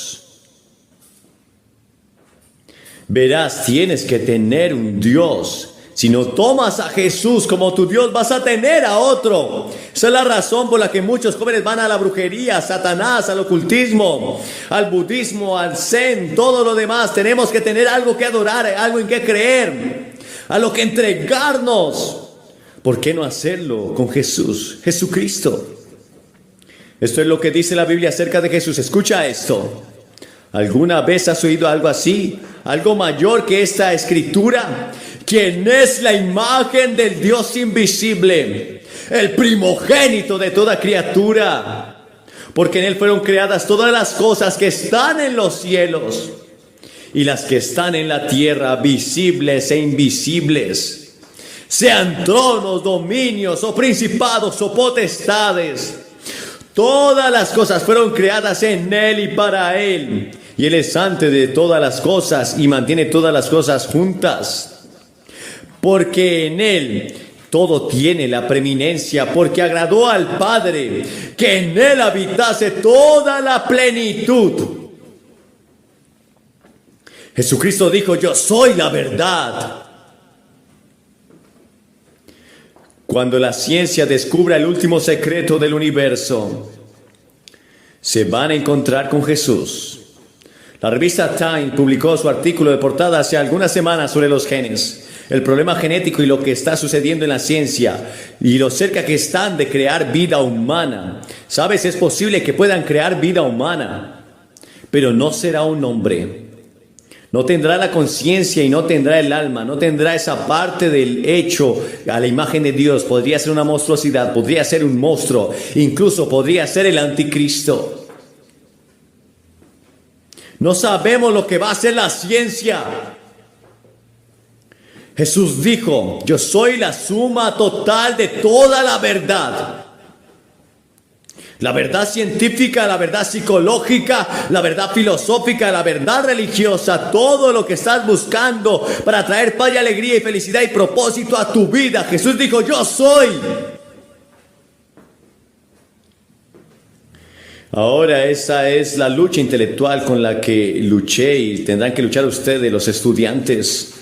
Verás, tienes que tener un Dios. Si no tomas a Jesús como tu Dios, vas a tener a otro. Esa es la razón por la que muchos jóvenes van a la brujería, a Satanás, al ocultismo, al budismo, al zen, todo lo demás. Tenemos que tener algo que adorar, algo en que creer, a lo que entregarnos. ¿Por qué no hacerlo con Jesús, Jesucristo? Esto es lo que dice la Biblia acerca de Jesús. Escucha esto. ¿Alguna vez has oído algo así? ¿Algo mayor que esta escritura? ¿Quién es la imagen del Dios invisible? El primogénito de toda criatura. Porque en Él fueron creadas todas las cosas que están en los cielos y las que están en la tierra, visibles e invisibles. Sean tronos, dominios o principados o potestades. Todas las cosas fueron creadas en Él y para Él. Y Él es antes de todas las cosas y mantiene todas las cosas juntas. Porque en Él todo tiene la preeminencia, porque agradó al Padre que en Él habitase toda la plenitud. Jesucristo dijo: yo soy la verdad. Cuando la ciencia descubra el último secreto del universo, se van a encontrar con Jesús. La revista Time publicó su artículo de portada hace algunas semanas sobre los genes, el problema genético y lo que está sucediendo en la ciencia y lo cerca que están de crear vida humana. ¿Sabes? Es posible que puedan crear vida humana, pero no será un hombre. No tendrá la conciencia y no tendrá el alma, no tendrá esa parte del hecho a la imagen de Dios. Podría ser una monstruosidad, podría ser un monstruo, incluso podría ser el anticristo. No sabemos lo que va a hacer la ciencia. Jesús dijo: yo soy la suma total de toda la verdad. La verdad científica, la verdad psicológica, la verdad filosófica, la verdad religiosa, todo lo que estás buscando para traer paz y alegría y felicidad y propósito a tu vida. Jesús dijo: yo soy. Ahora esa es la lucha intelectual con la que luché y tendrán que luchar ustedes, los estudiantes.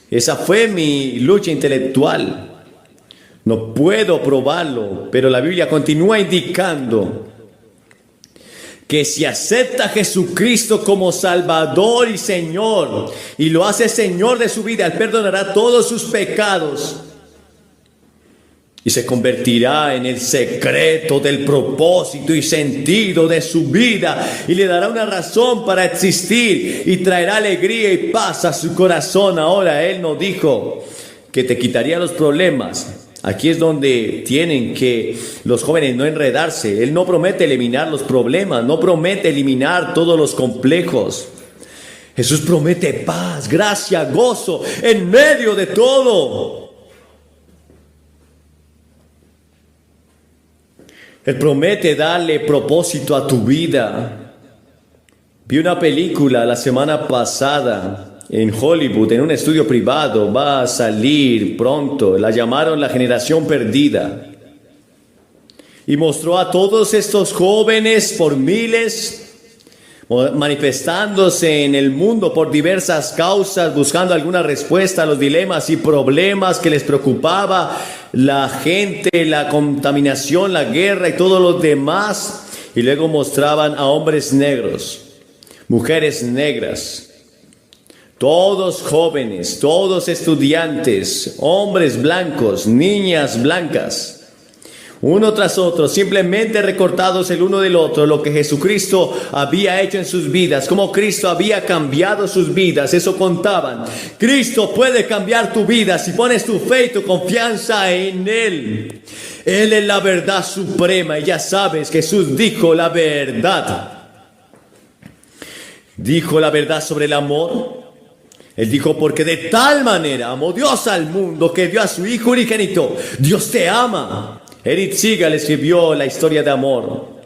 Esa fue mi lucha intelectual. No puedo probarlo, pero la Biblia continúa indicando que si acepta a Jesucristo como Salvador y Señor, y lo hace Señor de su vida, Él perdonará todos sus pecados y se convertirá en el secreto del propósito y sentido de su vida, y le dará una razón para existir y traerá alegría y paz a su corazón. Ahora Él no dijo que te quitaría los problemas. Aquí es donde tienen que los jóvenes no enredarse. Él no promete eliminar los problemas, no promete eliminar todos los complejos. Jesús promete paz, gracia, gozo en medio de todo. Él promete darle propósito a tu vida. Vi una película la semana pasada en Hollywood, en un estudio privado. Va a salir pronto. La llamaron La Generación Perdida. Y mostró a todos estos jóvenes por miles manifestándose en el mundo por diversas causas, buscando alguna respuesta a los dilemas y problemas que les preocupaba la gente, la contaminación, la guerra y todo lo demás. Y luego mostraban a hombres negros, mujeres negras, todos jóvenes, todos estudiantes, hombres blancos, niñas blancas. uno tras otro, simplemente recortados el uno del otro, lo que Jesucristo había hecho en sus vidas, cómo Cristo había cambiado sus vidas, eso contaban. Cristo puede cambiar tu vida si pones tu fe y tu confianza en Él. Él es la verdad suprema y ya sabes, Jesús dijo la verdad. Dijo la verdad sobre el amor. Él dijo, porque de tal manera amó Dios al mundo que dio a su Hijo unigénito. Dios te ama. Eric Segal escribió la historia de amor.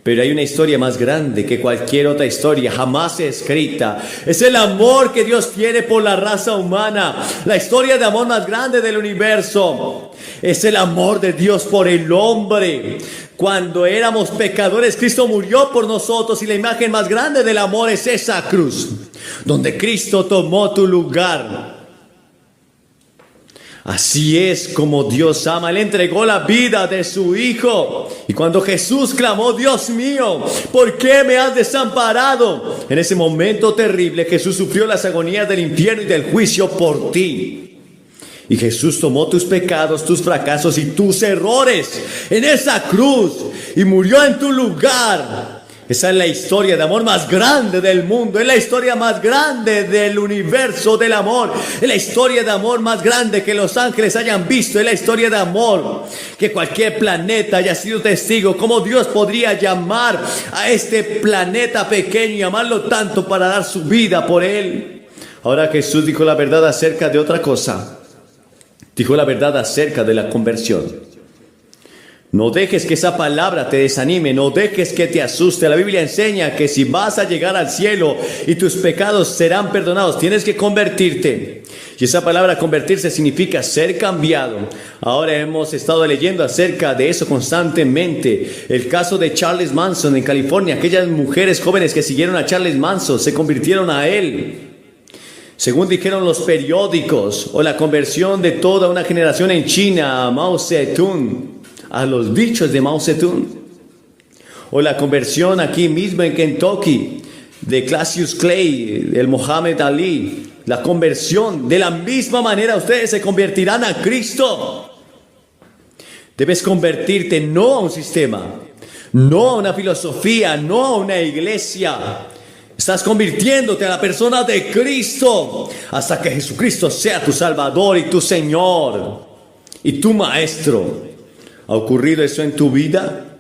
Pero hay una historia más grande que cualquier otra historia jamás escrita. Es el amor que Dios tiene por la raza humana. La historia de amor más grande del universo. Es el amor de Dios por el hombre. Cuando éramos pecadores, Cristo murió por nosotros. Y la imagen más grande del amor es esa cruz, donde Cristo tomó tu lugar. Así es como Dios ama. Él entregó la vida de su Hijo. Y cuando Jesús clamó, Dios mío, ¿por qué me has desamparado? En ese momento terrible, Jesús sufrió las agonías del infierno y del juicio por ti. Y Jesús tomó tus pecados, tus fracasos y tus errores en esa cruz y murió en tu lugar. Esa es la historia de amor más grande del mundo. Es la historia más grande del universo del amor. Es la historia de amor más grande que los ángeles hayan visto. Es la historia de amor que cualquier planeta haya sido testigo. ¿Cómo Dios podría llamar a este planeta pequeño y amarlo tanto para dar su vida por él? Ahora Jesús dijo la verdad acerca de otra cosa. Dijo la verdad acerca de la conversión. No dejes que esa palabra te desanime, no dejes que te asuste. La Biblia enseña que si vas a llegar al cielo y tus pecados serán perdonados, tienes que convertirte. Y esa palabra convertirse significa ser cambiado. Ahora hemos estado leyendo acerca de eso constantemente. El caso de Charles Manson en California. Aquellas mujeres jóvenes que siguieron a Charles Manson se convirtieron a él. Según dijeron los periódicos, o la conversión de toda una generación en China a Mao Zedong, a los dichos de Mao Zedong, o la conversión aquí mismo en Kentucky de Cassius Clay, el Muhammad Ali, la conversión. De la misma manera ustedes se convertirán a Cristo. Debes convertirte no a un sistema, no a una filosofía, no a una iglesia. Estás convirtiéndote a la persona de Cristo hasta que Jesucristo sea tu Salvador y tu Señor y tu Maestro. ¿Ha ocurrido eso en tu vida?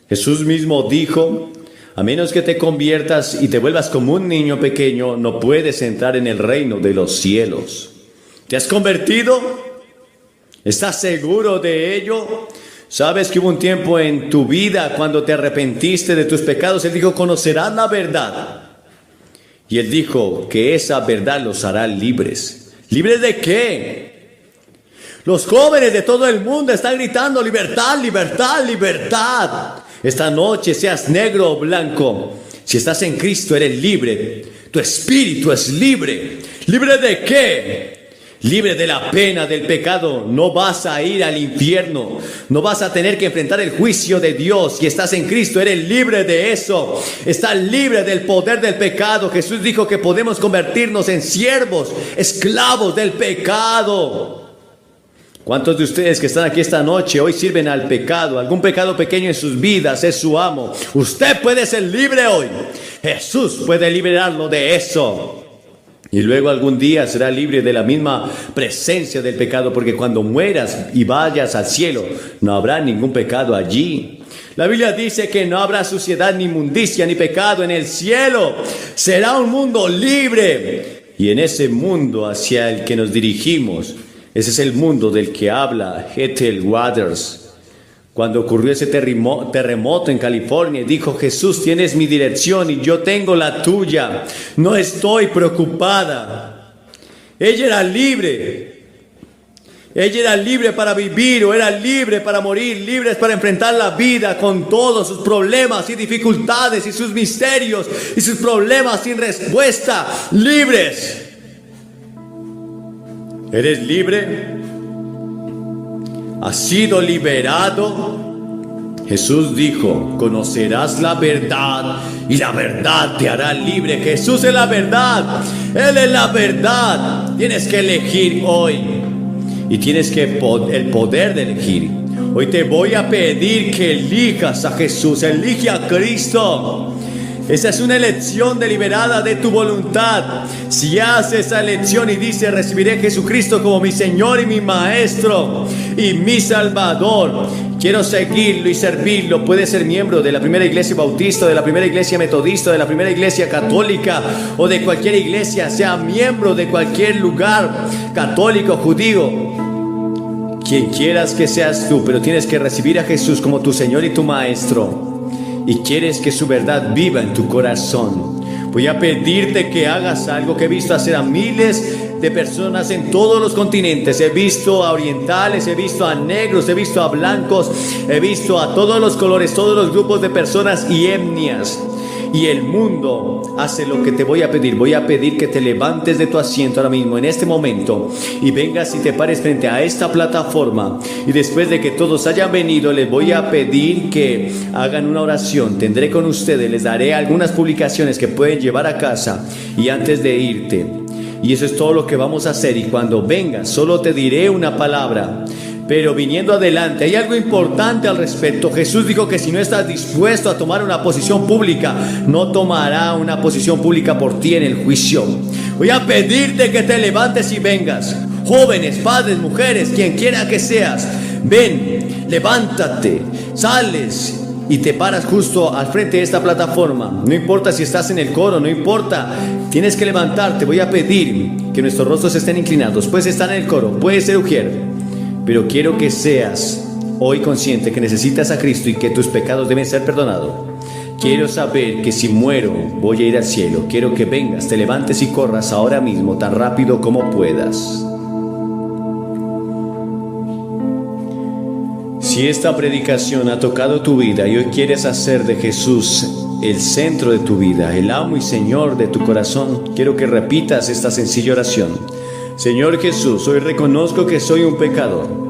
Jesús mismo dijo, a menos que te conviertas y te vuelvas como un niño pequeño, no puedes entrar en el reino de los cielos. ¿Te has convertido? ¿Estás seguro de ello? ¿Sabes que hubo un tiempo en tu vida cuando te arrepentiste de tus pecados? Él dijo, conocerás la verdad. Y Él dijo que esa verdad los hará libres. ¿Libres de qué? Los jóvenes de todo el mundo están gritando libertad, libertad, libertad. Esta noche, seas negro o blanco, si estás en Cristo eres libre. Tu espíritu es libre. ¿Libre de qué? Libre de la pena del pecado. No vas a ir al infierno. No vas a tener que enfrentar el juicio de Dios. Si estás en Cristo, eres libre de eso. Estás libre del poder del pecado. Jesús dijo que podemos convertirnos en siervos, esclavos del pecado. ¿Cuántos de ustedes que están aquí esta noche hoy sirven al pecado? Algún pecado pequeño en sus vidas es su amo. Usted puede ser libre hoy. Jesús puede liberarlo de eso. Y luego algún día será libre de la misma presencia del pecado, porque cuando mueras y vayas al cielo, no habrá ningún pecado allí. La Biblia dice que no habrá suciedad, ni inmundicia, ni pecado en el cielo. Será un mundo libre. Y en ese mundo hacia el que nos dirigimos, ese es el mundo del que habla Ethel Waters. Cuando ocurrió ese terremoto en California, dijo, Jesús, tienes mi dirección y yo tengo la tuya. No estoy preocupada. Ella era libre. Ella era libre para vivir o era libre para morir, libre para enfrentar la vida con todos sus problemas y dificultades y sus misterios y sus problemas sin respuesta. Libres. ¿Eres libre? ¿Has sido liberado? Jesús dijo, conocerás la verdad y la verdad te hará libre. Jesús es la verdad. Él es la verdad. Tienes que elegir hoy y tienes que el poder de elegir. Hoy te voy a pedir que elijas a Jesús, elige a Cristo. Esa es una elección deliberada de tu voluntad. Si haces esa elección y dices: recibiré a Jesucristo como mi Señor y mi Maestro y mi Salvador, quiero seguirlo y servirlo, puedes ser miembro de la primera iglesia bautista, de la primera iglesia metodista, de la primera iglesia católica o de cualquier iglesia, sea miembro de cualquier lugar católico, judío, quien quieras que seas tú, pero tienes que recibir a Jesús como tu Señor y tu Maestro. Y quieres que su verdad viva en tu corazón. Voy a pedirte que hagas algo que he visto hacer a miles de personas en todos los continentes. He visto a orientales, he visto a negros, he visto a blancos, he visto a todos los colores, todos los grupos de personas y etnias. Y el mundo hace lo que te voy a pedir. Voy a pedir que te levantes de tu asiento ahora mismo, en este momento, y vengas y te pares frente a esta plataforma. Y después de que todos hayan venido, les voy a pedir que hagan una oración. Tendré con ustedes, les daré algunas publicaciones que pueden llevar a casa y antes de irte. Y eso es todo lo que vamos a hacer. Y cuando vengas, solo te diré una palabra. Pero viniendo adelante, hay algo importante al respecto. Jesús dijo que si no estás dispuesto a tomar una posición pública, no tomará una posición pública por ti en el juicio. Voy a pedirte que te levantes y vengas. Jóvenes, padres, mujeres, quien quiera que seas, ven, levántate, sales y te paras justo al frente de esta plataforma. No importa si estás en el coro, no importa, tienes que levantarte. Voy a pedir que nuestros rostros estén inclinados. Puedes estar en el coro, puedes ser ujier, pero quiero que seas hoy consciente que necesitas a Cristo y que tus pecados deben ser perdonados. Quiero saber que si muero voy a ir al cielo. Quiero que vengas, te levantes y corras ahora mismo tan rápido como puedas. Si esta predicación ha tocado tu vida y hoy quieres hacer de Jesús el centro de tu vida, el amo y Señor de tu corazón, quiero que repitas esta sencilla oración. Señor Jesús, hoy reconozco que soy un pecador.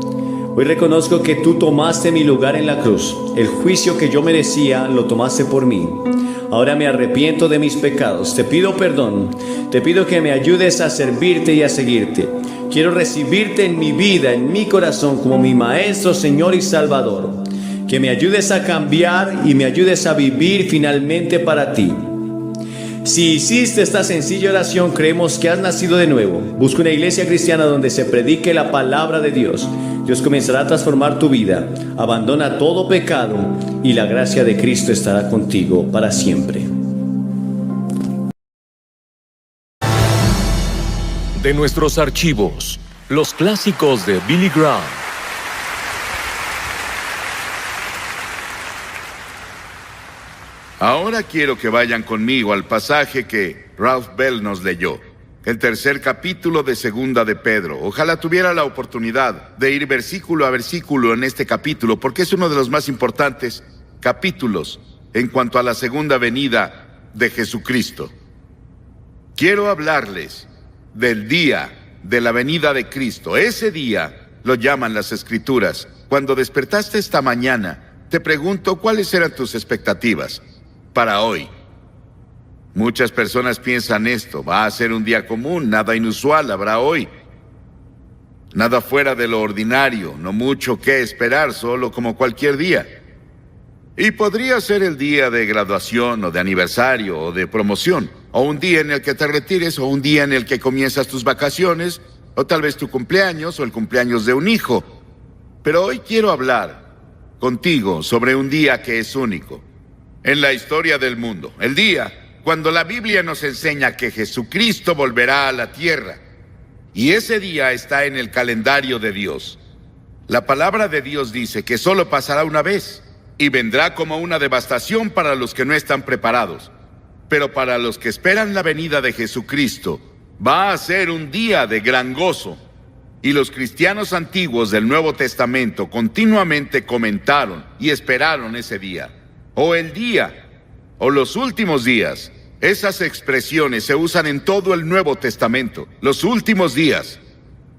Hoy reconozco que tú tomaste mi lugar en la cruz. El juicio que yo merecía lo tomaste por mí. Ahora me arrepiento de mis pecados. Te pido perdón. Te pido que me ayudes a servirte y a seguirte. Quiero recibirte en mi vida, en mi corazón, como mi Maestro, Señor y Salvador. Que me ayudes a cambiar y me ayudes a vivir finalmente para ti. Si hiciste esta sencilla oración, creemos que has nacido de nuevo. Busca una iglesia cristiana donde se predique la palabra de Dios. Dios comenzará a transformar tu vida. Abandona todo pecado y la gracia de Cristo estará contigo para siempre. De nuestros archivos, los clásicos de Billy Graham. Ahora quiero que vayan conmigo al pasaje que Ralph Bell nos leyó, el tercer capítulo de Segunda de Pedro. Ojalá tuviera la oportunidad de ir versículo a versículo en este capítulo, porque es uno de los más importantes capítulos en cuanto a la segunda venida de Jesucristo. Quiero hablarles del día de la venida de Cristo. Ese día lo llaman las Escrituras. Cuando despertaste esta mañana, te pregunto, ¿cuáles eran tus expectativas para hoy? Muchas personas piensan esto: va a ser un día común, nada inusual habrá hoy, nada fuera de lo ordinario, no mucho que esperar, solo como cualquier día. Y podría ser el día de graduación o de aniversario o de promoción, o un día en el que te retires, o un día en el que comienzas tus vacaciones, o tal vez tu cumpleaños o el cumpleaños de un hijo. Pero hoy quiero hablar contigo sobre un día que es único en la historia del mundo. El día cuando la Biblia nos enseña que Jesucristo volverá a la tierra. Y ese día está en el calendario de Dios. La palabra de Dios dice que solo pasará una vez y vendrá como una devastación para los que no están preparados. Pero para los que esperan la venida de Jesucristo, va a ser un día de gran gozo. Y los cristianos antiguos del Nuevo Testamento continuamente comentaron y esperaron ese día, o el día, o los últimos días. Esas expresiones se usan en todo el Nuevo Testamento, los últimos días.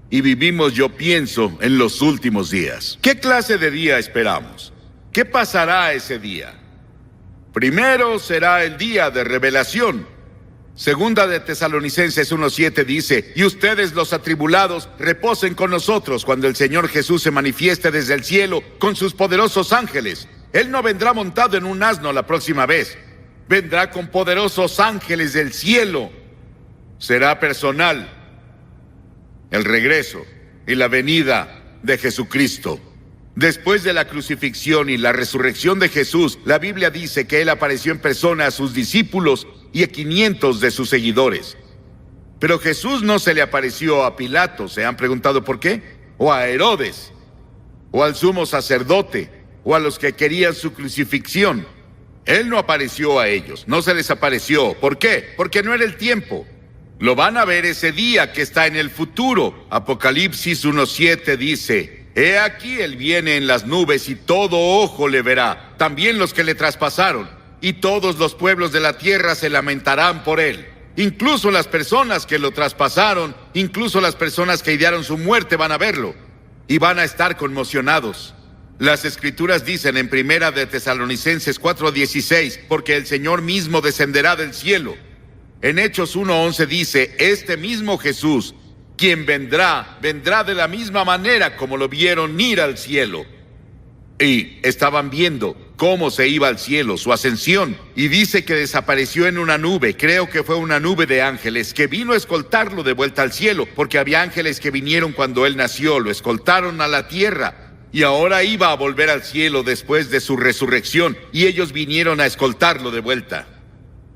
Y vivimos, yo pienso, en los últimos días. ¿Qué clase de día esperamos? ¿Qué pasará ese día? Primero será el día de revelación. Segunda de Tesalonicenses 1:7 dice: y ustedes los atribulados reposen con nosotros cuando el Señor Jesús se manifieste desde el cielo con sus poderosos ángeles. Él no vendrá montado en un asno la próxima vez. Vendrá con poderosos ángeles del cielo. Será personal el regreso y la venida de Jesucristo. Después de la crucifixión y la resurrección de Jesús, la Biblia dice que Él apareció en persona a sus discípulos y a 500 de sus seguidores. Pero Jesús no se le apareció a Pilato, ¿se han preguntado por qué? O a Herodes, o al sumo sacerdote, o a los que querían su crucifixión. Él no apareció a ellos, no se les apareció. ¿Por qué? Porque no era el tiempo. Lo van a ver ese día que está en el futuro. Apocalipsis 1:7 dice: he aquí él viene en las nubes y todo ojo le verá, también los que le traspasaron, y todos los pueblos de la tierra se lamentarán por él. Incluso las personas que lo traspasaron, incluso las personas que idearon su muerte van a verlo y van a estar conmocionados. Las Escrituras dicen en Primera de Tesalonicenses 4:16, porque el Señor mismo descenderá del cielo. En Hechos 1:11 dice: este mismo Jesús, quien vendrá de la misma manera como lo vieron ir al cielo. Y estaban viendo cómo se iba al cielo, su ascensión. Y dice que desapareció en una nube, creo que fue una nube de ángeles, que vino a escoltarlo de vuelta al cielo, porque había ángeles que vinieron cuando él nació, lo escoltaron a la tierra. Y ahora iba a volver al cielo después de su resurrección, y ellos vinieron a escoltarlo de vuelta.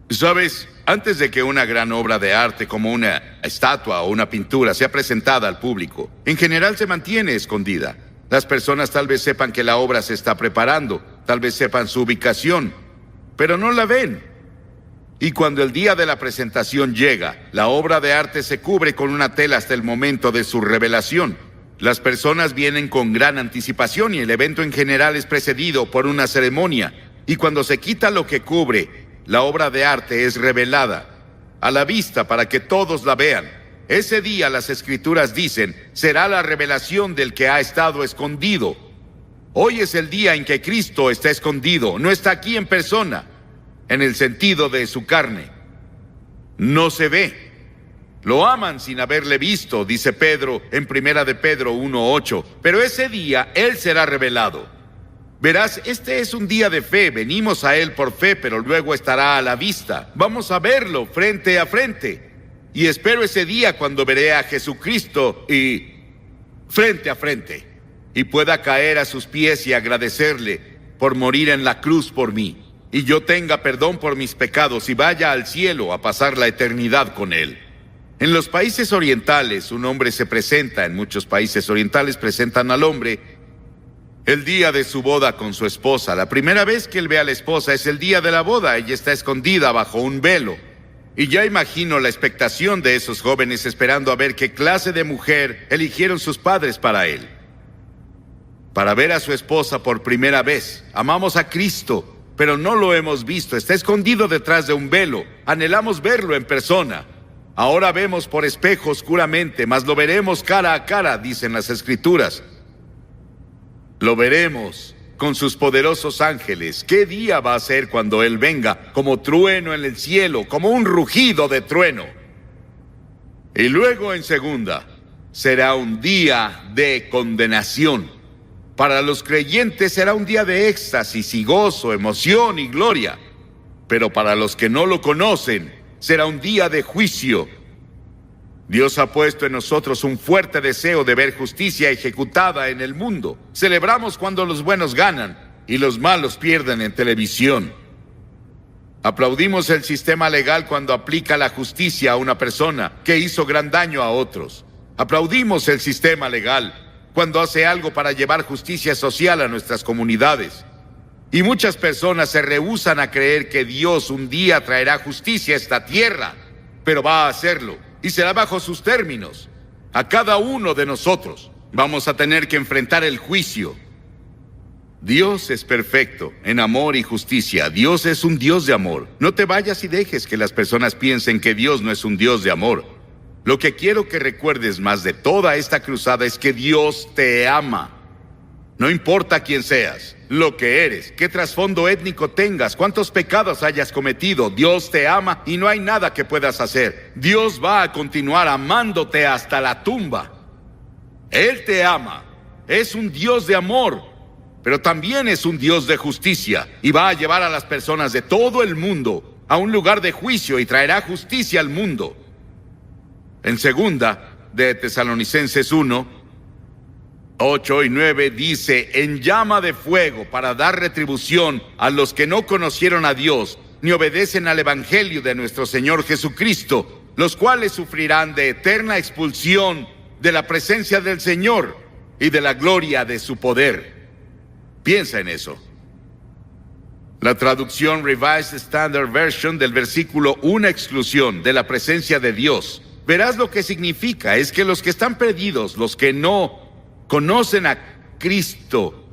¿Sabes? Antes de que una gran obra de arte como una estatua o una pintura sea presentada al público, en general se mantiene escondida. Las personas tal vez sepan que la obra se está preparando, tal vez sepan su ubicación, pero no la ven. Y cuando el día de la presentación llega, la obra de arte se cubre con una tela hasta el momento de su revelación. Las personas vienen con gran anticipación y el evento en general es precedido por una ceremonia. Y cuando se quita lo que cubre, la obra de arte es revelada a la vista para que todos la vean. Ese día, las Escrituras dicen, será la revelación del que ha estado escondido. Hoy es el día en que Cristo está escondido, no está aquí en persona, en el sentido de su carne. No se ve. Lo aman sin haberle visto, dice Pedro en Primera de Pedro 1:8. Pero ese día Él será revelado. Verás, este es un día de fe, venimos a Él por fe, pero luego estará a la vista. Vamos a verlo frente a frente. Y espero ese día cuando veré a Jesucristo y frente a frente, y pueda caer a sus pies y agradecerle por morir en la cruz por mí, y yo tenga perdón por mis pecados y vaya al cielo a pasar la eternidad con Él. En los países orientales, un hombre se presenta, en muchos países orientales presentan al hombre el día de su boda con su esposa. La primera vez que él ve a la esposa es el día de la boda. Ella está escondida bajo un velo. Y ya imagino la expectación de esos jóvenes esperando a ver qué clase de mujer eligieron sus padres para él. Para ver a su esposa por primera vez. Amamos a Cristo, pero no lo hemos visto. Está escondido detrás de un velo. Anhelamos verlo en persona. Ahora vemos por espejo oscuramente, mas lo veremos cara a cara, dicen las Escrituras. Lo veremos con sus poderosos ángeles. ¿Qué día va a ser cuando Él venga? Como trueno en el cielo, como un rugido de trueno. Y luego en segunda, será un día de condenación. Para los creyentes será un día de éxtasis y gozo, emoción y gloria. Pero para los que no lo conocen, será un día de juicio. Dios ha puesto en nosotros un fuerte deseo de ver justicia ejecutada en el mundo. Celebramos cuando los buenos ganan y los malos pierden en televisión. Aplaudimos el sistema legal cuando aplica la justicia a una persona que hizo gran daño a otros. Aplaudimos el sistema legal cuando hace algo para llevar justicia social a nuestras comunidades. Y muchas personas se rehúsan a creer que Dios un día traerá justicia a esta tierra, pero va a hacerlo. Y será bajo sus términos. A cada uno de nosotros vamos a tener que enfrentar el juicio. Dios es perfecto en amor y justicia. Dios es un Dios de amor. No te vayas y dejes que las personas piensen que Dios no es un Dios de amor. Lo que quiero que recuerdes más de toda esta cruzada es que Dios te ama. No importa quién seas, lo que eres, qué trasfondo étnico tengas, cuántos pecados hayas cometido, Dios te ama y no hay nada que puedas hacer. Dios va a continuar amándote hasta la tumba. Él te ama. Es un Dios de amor, pero también es un Dios de justicia y va a llevar a las personas de todo el mundo a un lugar de juicio y traerá justicia al mundo. En segunda de Tesalonicenses 1, 8 y 9 dice: en llama de fuego para dar retribución a los que no conocieron a Dios ni obedecen al Evangelio de nuestro Señor Jesucristo, los cuales sufrirán de eterna expulsión de la presencia del Señor y de la gloria de su poder. Piensa en eso. La traducción Revised Standard Version del versículo, una exclusión de la presencia de Dios. Verás lo que significa. Es que los que están perdidos, los que no conocen a Cristo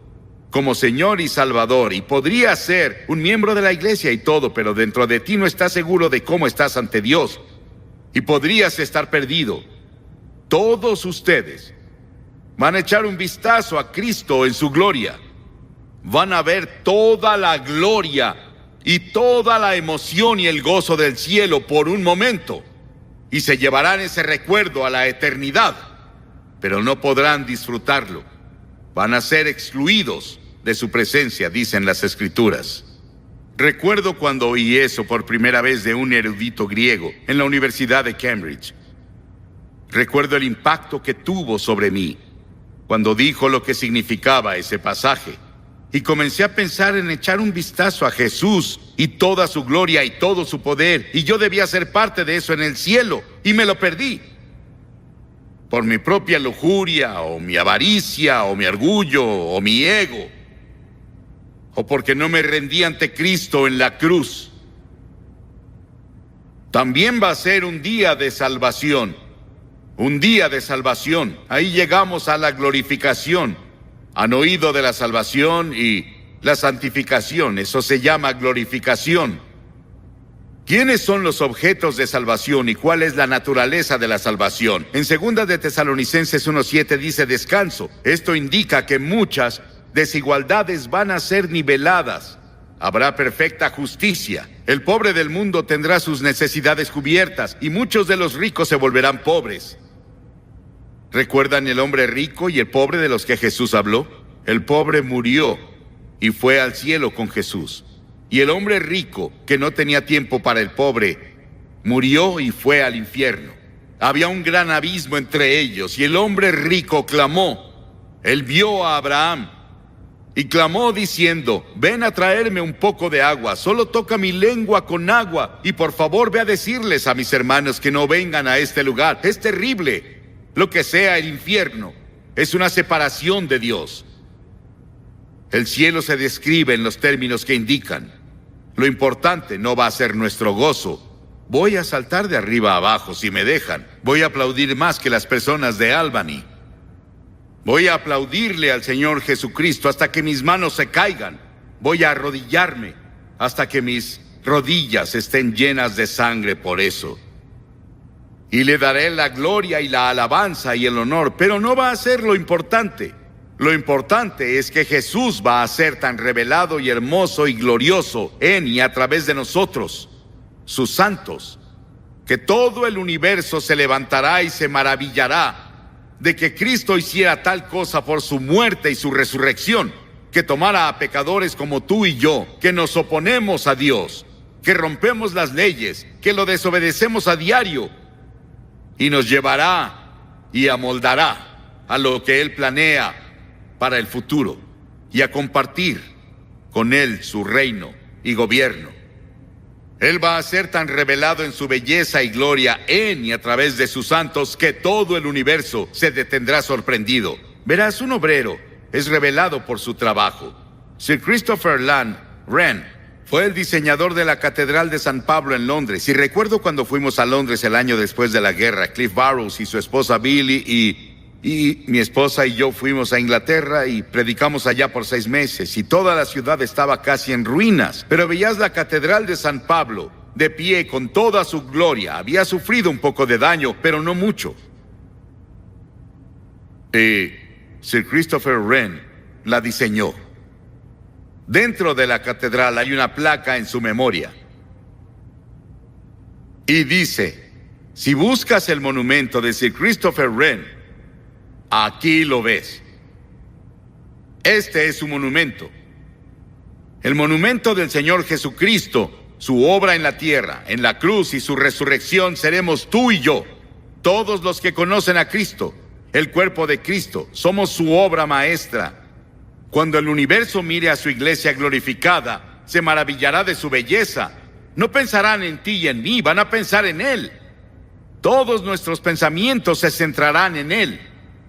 como Señor y Salvador, y podría ser un miembro de la iglesia y todo, pero dentro de ti no estás seguro de cómo estás ante Dios, y podrías estar perdido. Todos ustedes van a echar un vistazo a Cristo en su gloria. Van a ver toda la gloria y toda la emoción y el gozo del cielo por un momento, y se llevarán ese recuerdo a la eternidad, pero no podrán disfrutarlo. Van a ser excluidos de su presencia, dicen las Escrituras. Recuerdo cuando oí eso por primera vez de un erudito griego en la Universidad de Cambridge. Recuerdo el impacto que tuvo sobre mí cuando dijo lo que significaba ese pasaje. Y comencé a pensar en echar un vistazo a Jesús y toda su gloria y todo su poder. Y yo debía ser parte de eso en el cielo, y me lo perdí. Por mi propia lujuria, o mi avaricia, o mi orgullo, o mi ego. O porque no me rendí ante Cristo en la cruz. También va a ser un día de salvación. Un día de salvación. Ahí llegamos a la glorificación. Han oído de la salvación y la santificación. Eso se llama glorificación. ¿Quiénes son los objetos de salvación y cuál es la naturaleza de la salvación? En 2 de Tesalonicenses 1:7 dice descanso. Esto indica que muchas desigualdades van a ser niveladas. Habrá perfecta justicia. El pobre del mundo tendrá sus necesidades cubiertas y muchos de los ricos se volverán pobres. ¿Recuerdan el hombre rico y el pobre de los que Jesús habló? El pobre murió y fue al cielo con Jesús. Y el hombre rico, que no tenía tiempo para el pobre, murió y fue al infierno. Había un gran abismo entre ellos, y el hombre rico clamó. Él vio a Abraham y clamó diciendo: ven a traerme un poco de agua, solo toca mi lengua con agua, y por favor ve a decirles a mis hermanos que no vengan a este lugar. Es terrible. Lo que sea el infierno es una separación de Dios. El cielo se describe en los términos que indican. Lo importante no va a ser nuestro gozo. Voy a saltar de arriba a abajo si me dejan. Voy a aplaudir más que las personas de Albany. Voy a aplaudirle al Señor Jesucristo hasta que mis manos se caigan. Voy a arrodillarme hasta que mis rodillas estén llenas de sangre por eso. Y le daré la gloria y la alabanza y el honor, pero no va a ser lo importante. Lo importante es que Jesús va a ser tan revelado y hermoso y glorioso en y a través de nosotros, sus santos, que todo el universo se levantará y se maravillará de que Cristo hiciera tal cosa por su muerte y su resurrección, que tomara a pecadores como tú y yo, que nos oponemos a Dios, que rompemos las leyes, que lo desobedecemos a diario, y nos llevará y amoldará a lo que Él planea para el futuro, y a compartir con Él su reino y gobierno. Él va a ser tan revelado en su belleza y gloria en y a través de sus santos que todo el universo se detendrá sorprendido. Verás, un obrero es revelado por su trabajo. Sir Christopher Wren fue el diseñador de la Catedral de San Pablo en Londres, y recuerdo cuando fuimos a Londres el año después de la guerra. Cliff Barrows y su esposa Billy y mi esposa y yo fuimos a Inglaterra y predicamos allá por 6 meses, y toda la ciudad estaba casi en ruinas, pero veías la Catedral de San Pablo de pie con toda su gloria. Había sufrido un poco de daño, pero no mucho. Sir Christopher Wren la diseñó. Dentro de la catedral hay una placa en su memoria. Y dice, si buscas el monumento de Sir Christopher Wren, aquí lo ves. Este es su monumento. El monumento del Señor Jesucristo, su obra en la tierra, en la cruz y su resurrección seremos tú y yo. Todos los que conocen a Cristo, el cuerpo de Cristo, somos su obra maestra. Cuando el universo mire a su iglesia glorificada, se maravillará de su belleza. No pensarán en ti y en mí, van a pensar en Él. Todos nuestros pensamientos se centrarán en Él.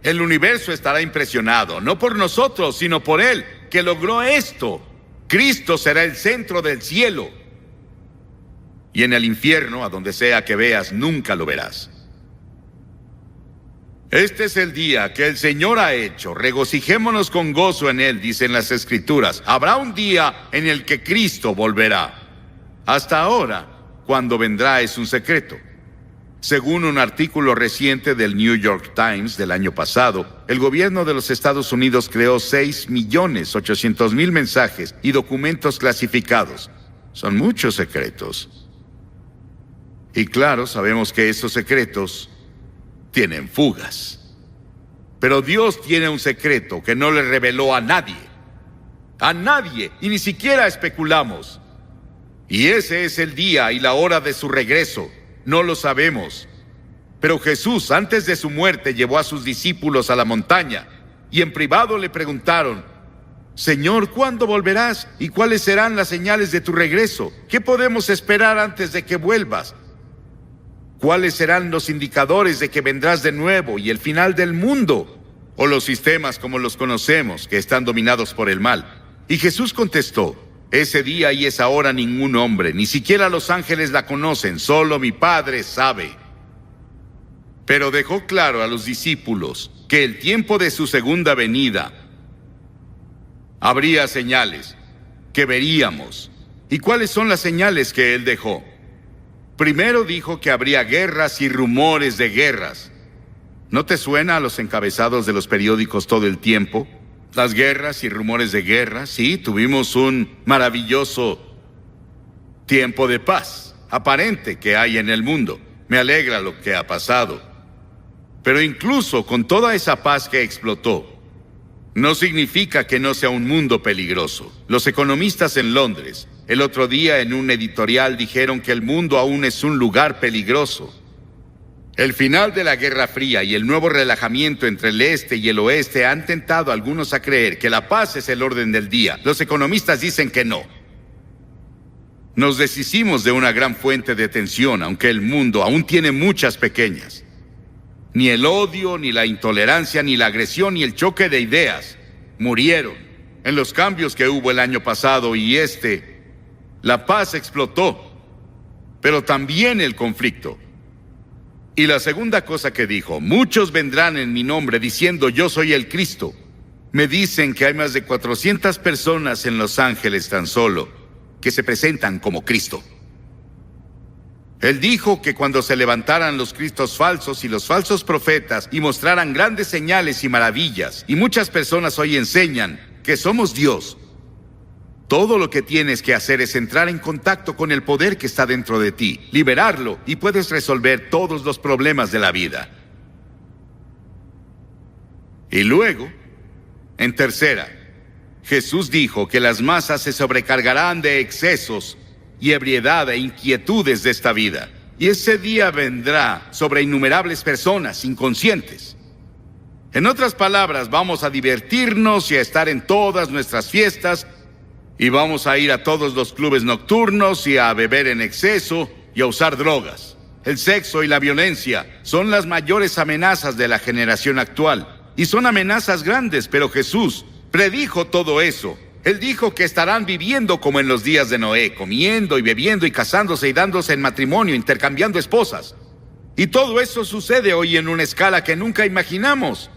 El universo estará impresionado, no por nosotros, sino por Él, que logró esto. Cristo será el centro del cielo. Y en el infierno, a donde sea que veas, nunca lo verás. Este es el día que el Señor ha hecho. Regocijémonos con gozo en Él, dicen las Escrituras. Habrá un día en el que Cristo volverá. Hasta ahora, cuando vendrá es un secreto. Según un artículo reciente del New York Times del año pasado, el gobierno de los Estados Unidos creó 6.800.000 mensajes y documentos clasificados. Son muchos secretos. Y claro, sabemos que esos secretos tienen fugas. Pero Dios tiene un secreto que no le reveló a nadie. A nadie, y ni siquiera especulamos. Y ese es el día y la hora de su regreso. No lo sabemos. Pero Jesús, antes de su muerte, llevó a sus discípulos a la montaña y en privado le preguntaron: Señor, ¿cuándo volverás? ¿Y cuáles serán las señales de tu regreso? ¿Qué podemos esperar antes de que vuelvas? ¿Cuáles serán los indicadores de que vendrás de nuevo y el final del mundo? O los sistemas como los conocemos, que están dominados por el mal. Y Jesús contestó: ese día y esa hora ningún hombre, ni siquiera los ángeles la conocen, solo mi Padre sabe. Pero dejó claro a los discípulos que el tiempo de su segunda venida habría señales que veríamos. ¿Y cuáles son las señales que Él dejó? Primero dijo que habría guerras y rumores de guerras. ¿No te suena a los encabezados de los periódicos todo el tiempo? Las guerras y rumores de guerra. Sí, tuvimos un maravilloso tiempo de paz aparente que hay en el mundo. Me alegra lo que ha pasado. Pero incluso con toda esa paz que explotó, no significa que no sea un mundo peligroso. Los economistas en Londres, el otro día en un editorial dijeron que el mundo aún es un lugar peligroso. El final de la Guerra Fría y el nuevo relajamiento entre el este y el oeste han tentado a algunos a creer que la paz es el orden del día. Los economistas dicen que no. Nos deshicimos de una gran fuente de tensión, aunque el mundo aún tiene muchas pequeñas. Ni el odio, ni la intolerancia, ni la agresión, ni el choque de ideas murieron en los cambios que hubo el año pasado y la paz explotó, pero también el conflicto. Y la segunda cosa que dijo: muchos vendrán en mi nombre diciendo yo soy el Cristo. Me dicen que hay más de 400 personas en Los Ángeles tan solo que se presentan como Cristo. Él dijo que cuando se levantaran los cristos falsos y los falsos profetas y mostraran grandes señales y maravillas, y muchas personas hoy enseñan que somos Dios, todo lo que tienes que hacer es entrar en contacto con el poder que está dentro de ti, liberarlo, y puedes resolver todos los problemas de la vida. Y luego, en tercera, Jesús dijo que las masas se sobrecargarán de excesos y ebriedad e inquietudes de esta vida. Y ese día vendrá sobre innumerables personas inconscientes. En otras palabras, vamos a divertirnos y a estar en todas nuestras fiestas, y vamos a ir a todos los clubes nocturnos y a beber en exceso y a usar drogas. El sexo y la violencia son las mayores amenazas de la generación actual. Y son amenazas grandes, pero Jesús predijo todo eso. Él dijo que estarán viviendo como en los días de Noé, comiendo y bebiendo y casándose y dándose en matrimonio, intercambiando esposas. Y todo eso sucede hoy en una escala que nunca imaginamos.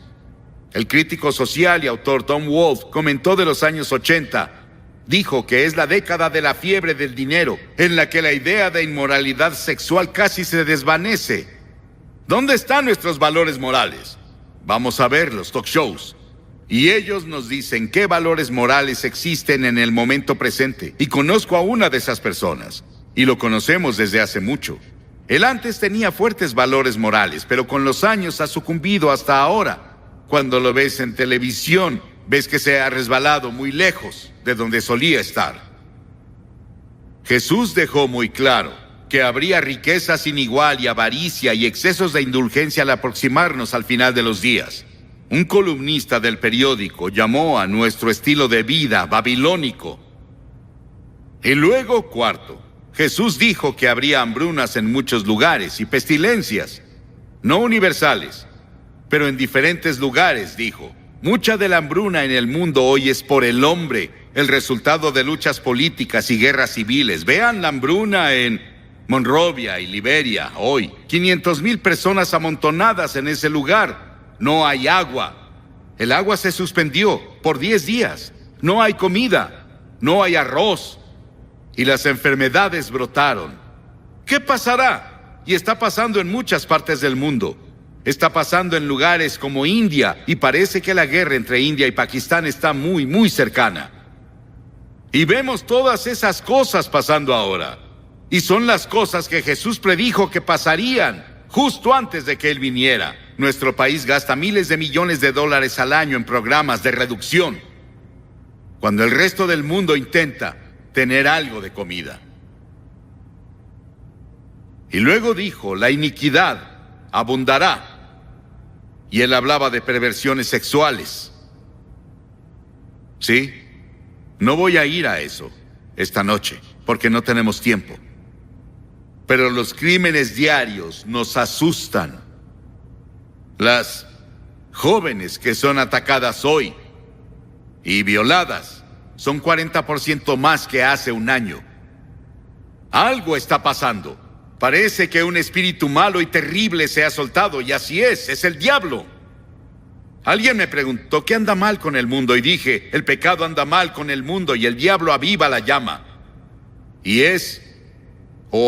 El crítico social y autor Tom Wolfe comentó de los años 80. Dijo que es la década de la fiebre del dinero, en la que la idea de inmoralidad sexual casi se desvanece. ¿Dónde están nuestros valores morales? Vamos a ver los talk shows. Y ellos nos dicen qué valores morales existen en el momento presente. Y conozco a una de esas personas, y lo conocemos desde hace mucho. Él antes tenía fuertes valores morales, pero con los años ha sucumbido hasta ahora. Cuando lo ves en televisión, ves que se ha resbalado muy lejos de donde solía estar. Jesús dejó muy claro que habría riqueza sin igual y avaricia y excesos de indulgencia al aproximarnos al final de los días. Un columnista del periódico llamó a nuestro estilo de vida babilónico. Y luego, cuarto, Jesús dijo que habría hambrunas en muchos lugares y pestilencias, no universales, pero en diferentes lugares, dijo. Mucha de la hambruna en el mundo hoy es por el hombre, el resultado de luchas políticas y guerras civiles. Vean la hambruna en Monrovia y Liberia hoy. 500,000 personas amontonadas en ese lugar. No hay agua. El agua se suspendió por 10 días. No hay comida. No hay arroz. Y las enfermedades brotaron. ¿Qué pasará? Y está pasando en muchas partes del mundo. Está pasando en lugares como India, y parece que la guerra entre India y Pakistán está muy, muy cercana. Y vemos todas esas cosas pasando ahora. Y son las cosas que Jesús predijo que pasarían justo antes de que Él viniera. Nuestro país gasta miles de millones de dólares al año en programas de reducción, cuando el resto del mundo intenta tener algo de comida. Y luego dijo, la iniquidad abundará. Y Él hablaba de perversiones sexuales. ¿Sí? No voy a ir a eso esta noche, porque no tenemos tiempo. Pero los crímenes diarios nos asustan. Las jóvenes que son atacadas hoy y violadas son 40% más que hace un año. Algo está pasando. Parece que un espíritu malo y terrible se ha soltado, y así es el diablo. Alguien me preguntó, ¿qué anda mal con el mundo? Y dije, el pecado anda mal con el mundo y el diablo aviva la llama.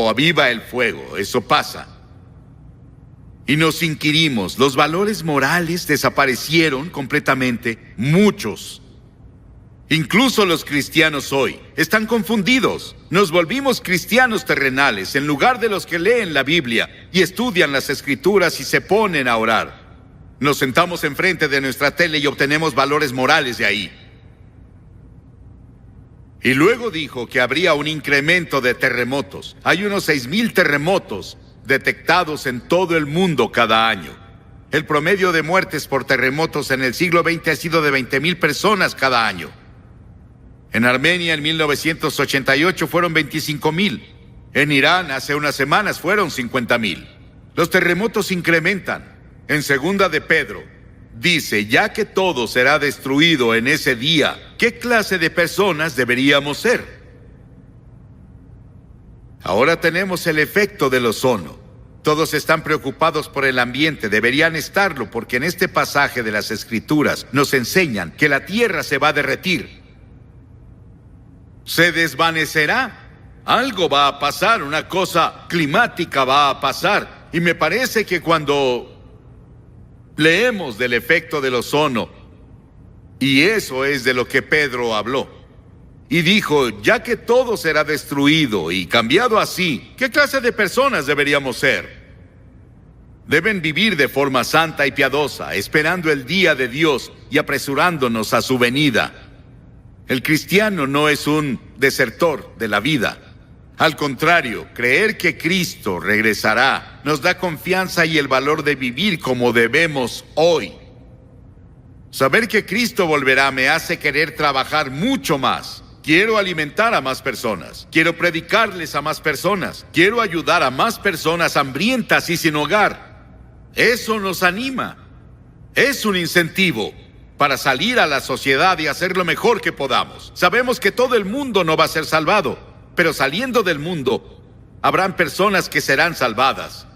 Aviva el fuego, eso pasa. Y nos inquirimos, ¿los valores morales desaparecieron completamente? Muchos. Incluso los cristianos hoy están confundidos. Nos volvimos cristianos terrenales en lugar de los que leen la Biblia y estudian las Escrituras y se ponen a orar. Nos sentamos enfrente de nuestra tele y obtenemos valores morales de ahí. Y luego dijo que habría un incremento de terremotos. Hay unos 6,000 terremotos detectados en todo el mundo cada año. El promedio de muertes por terremotos en el siglo XX ha sido de 20,000 personas cada año. En Armenia en 1988 fueron 25,000. En Irán hace unas semanas fueron 50,000. Los terremotos incrementan. En Segunda de Pedro dice, ya que todo será destruido en ese día, ¿qué clase de personas deberíamos ser? Ahora tenemos el efecto del ozono. Todos están preocupados por el ambiente, deberían estarlo, porque en este pasaje de las Escrituras nos enseñan que la tierra se va a derretir. Se desvanecerá. Algo va a pasar, una cosa climática va a pasar. Y me parece que cuando leemos del efecto del ozono, y eso es de lo que Pedro habló, y dijo, ya que todo será destruido y cambiado así, ¿qué clase de personas deberíamos ser? Deben vivir de forma santa y piadosa, esperando el día de Dios y apresurándonos a su venida. El cristiano no es un desertor de la vida. Al contrario, creer que Cristo regresará nos da confianza y el valor de vivir como debemos hoy. Saber que Cristo volverá me hace querer trabajar mucho más. Quiero alimentar a más personas. Quiero predicarles a más personas. Quiero ayudar a más personas hambrientas y sin hogar. Eso nos anima. Es un incentivo para salir a la sociedad y hacer lo mejor que podamos. Sabemos que todo el mundo no va a ser salvado, pero saliendo del mundo, habrán personas que serán salvadas.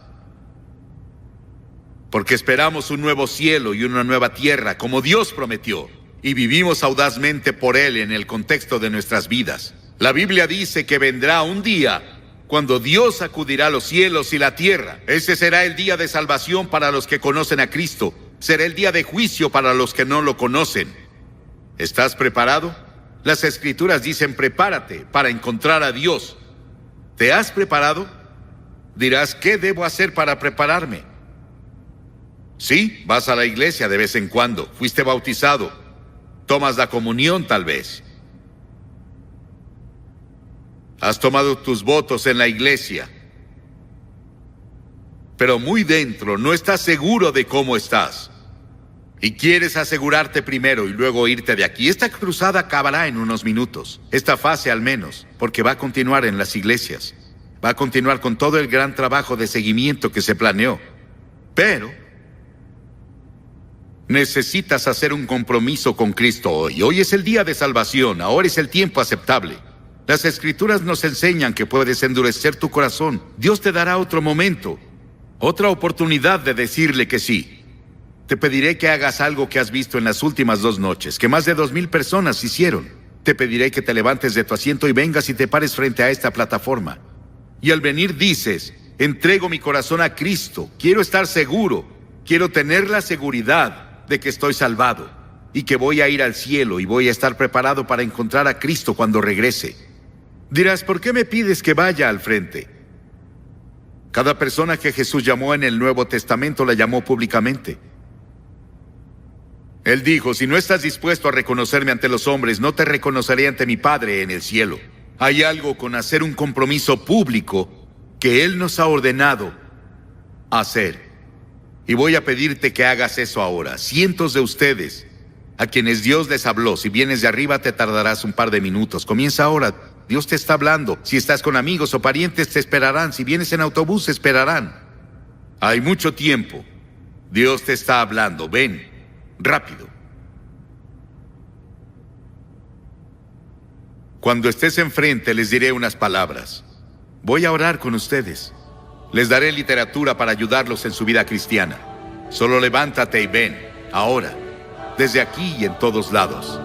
Porque esperamos un nuevo cielo y una nueva tierra, como Dios prometió, y vivimos audazmente por Él en el contexto de nuestras vidas. La Biblia dice que vendrá un día cuando Dios sacudirá los cielos y la tierra. Ese será el día de salvación para los que conocen a Cristo. Será el día de juicio para los que no lo conocen. ¿Estás preparado? Las Escrituras dicen prepárate para encontrar a Dios. ¿Te has preparado? Dirás, ¿qué debo hacer para prepararme? Sí, vas a la iglesia de vez en cuando, fuiste bautizado, tomas la comunión tal vez. Has tomado tus votos en la iglesia, pero muy dentro no estás seguro de cómo estás. Y quieres asegurarte primero y luego irte de aquí. Esta cruzada acabará en unos minutos, esta fase al menos, porque va a continuar en las iglesias. Va a continuar con todo el gran trabajo de seguimiento que se planeó. Pero necesitas hacer un compromiso con Cristo hoy. Hoy es el día de salvación, ahora es el tiempo aceptable. Las Escrituras nos enseñan que puedes endurecer tu corazón. Dios te dará otro momento, otra oportunidad de decirle que sí. Te pediré que hagas algo que has visto en las últimas 2 noches, que más de 2,000 personas hicieron. Te pediré que te levantes de tu asiento y vengas y te pares frente a esta plataforma. Y al venir dices, entrego mi corazón a Cristo, quiero estar seguro, quiero tener la seguridad de que estoy salvado y que voy a ir al cielo y voy a estar preparado para encontrar a Cristo cuando regrese. Dirás, ¿por qué me pides que vaya al frente? Cada persona que Jesús llamó en el Nuevo Testamento la llamó públicamente. Él dijo, si no estás dispuesto a reconocerme ante los hombres, no te reconoceré ante mi Padre en el cielo. Hay algo con hacer un compromiso público que Él nos ha ordenado hacer. Y voy a pedirte que hagas eso ahora. Cientos de ustedes, a quienes Dios les habló, si vienes de arriba te tardarás un par de minutos. Comienza ahora. Dios te está hablando. Si estás con amigos o parientes te esperarán. Si vienes en autobús te esperarán. Hay mucho tiempo. Dios te está hablando. Ven, rápido. Cuando estés enfrente les diré unas palabras. Voy a orar con ustedes. Les daré literatura para ayudarlos en su vida cristiana. Solo levántate y ven, ahora, desde aquí y en todos lados.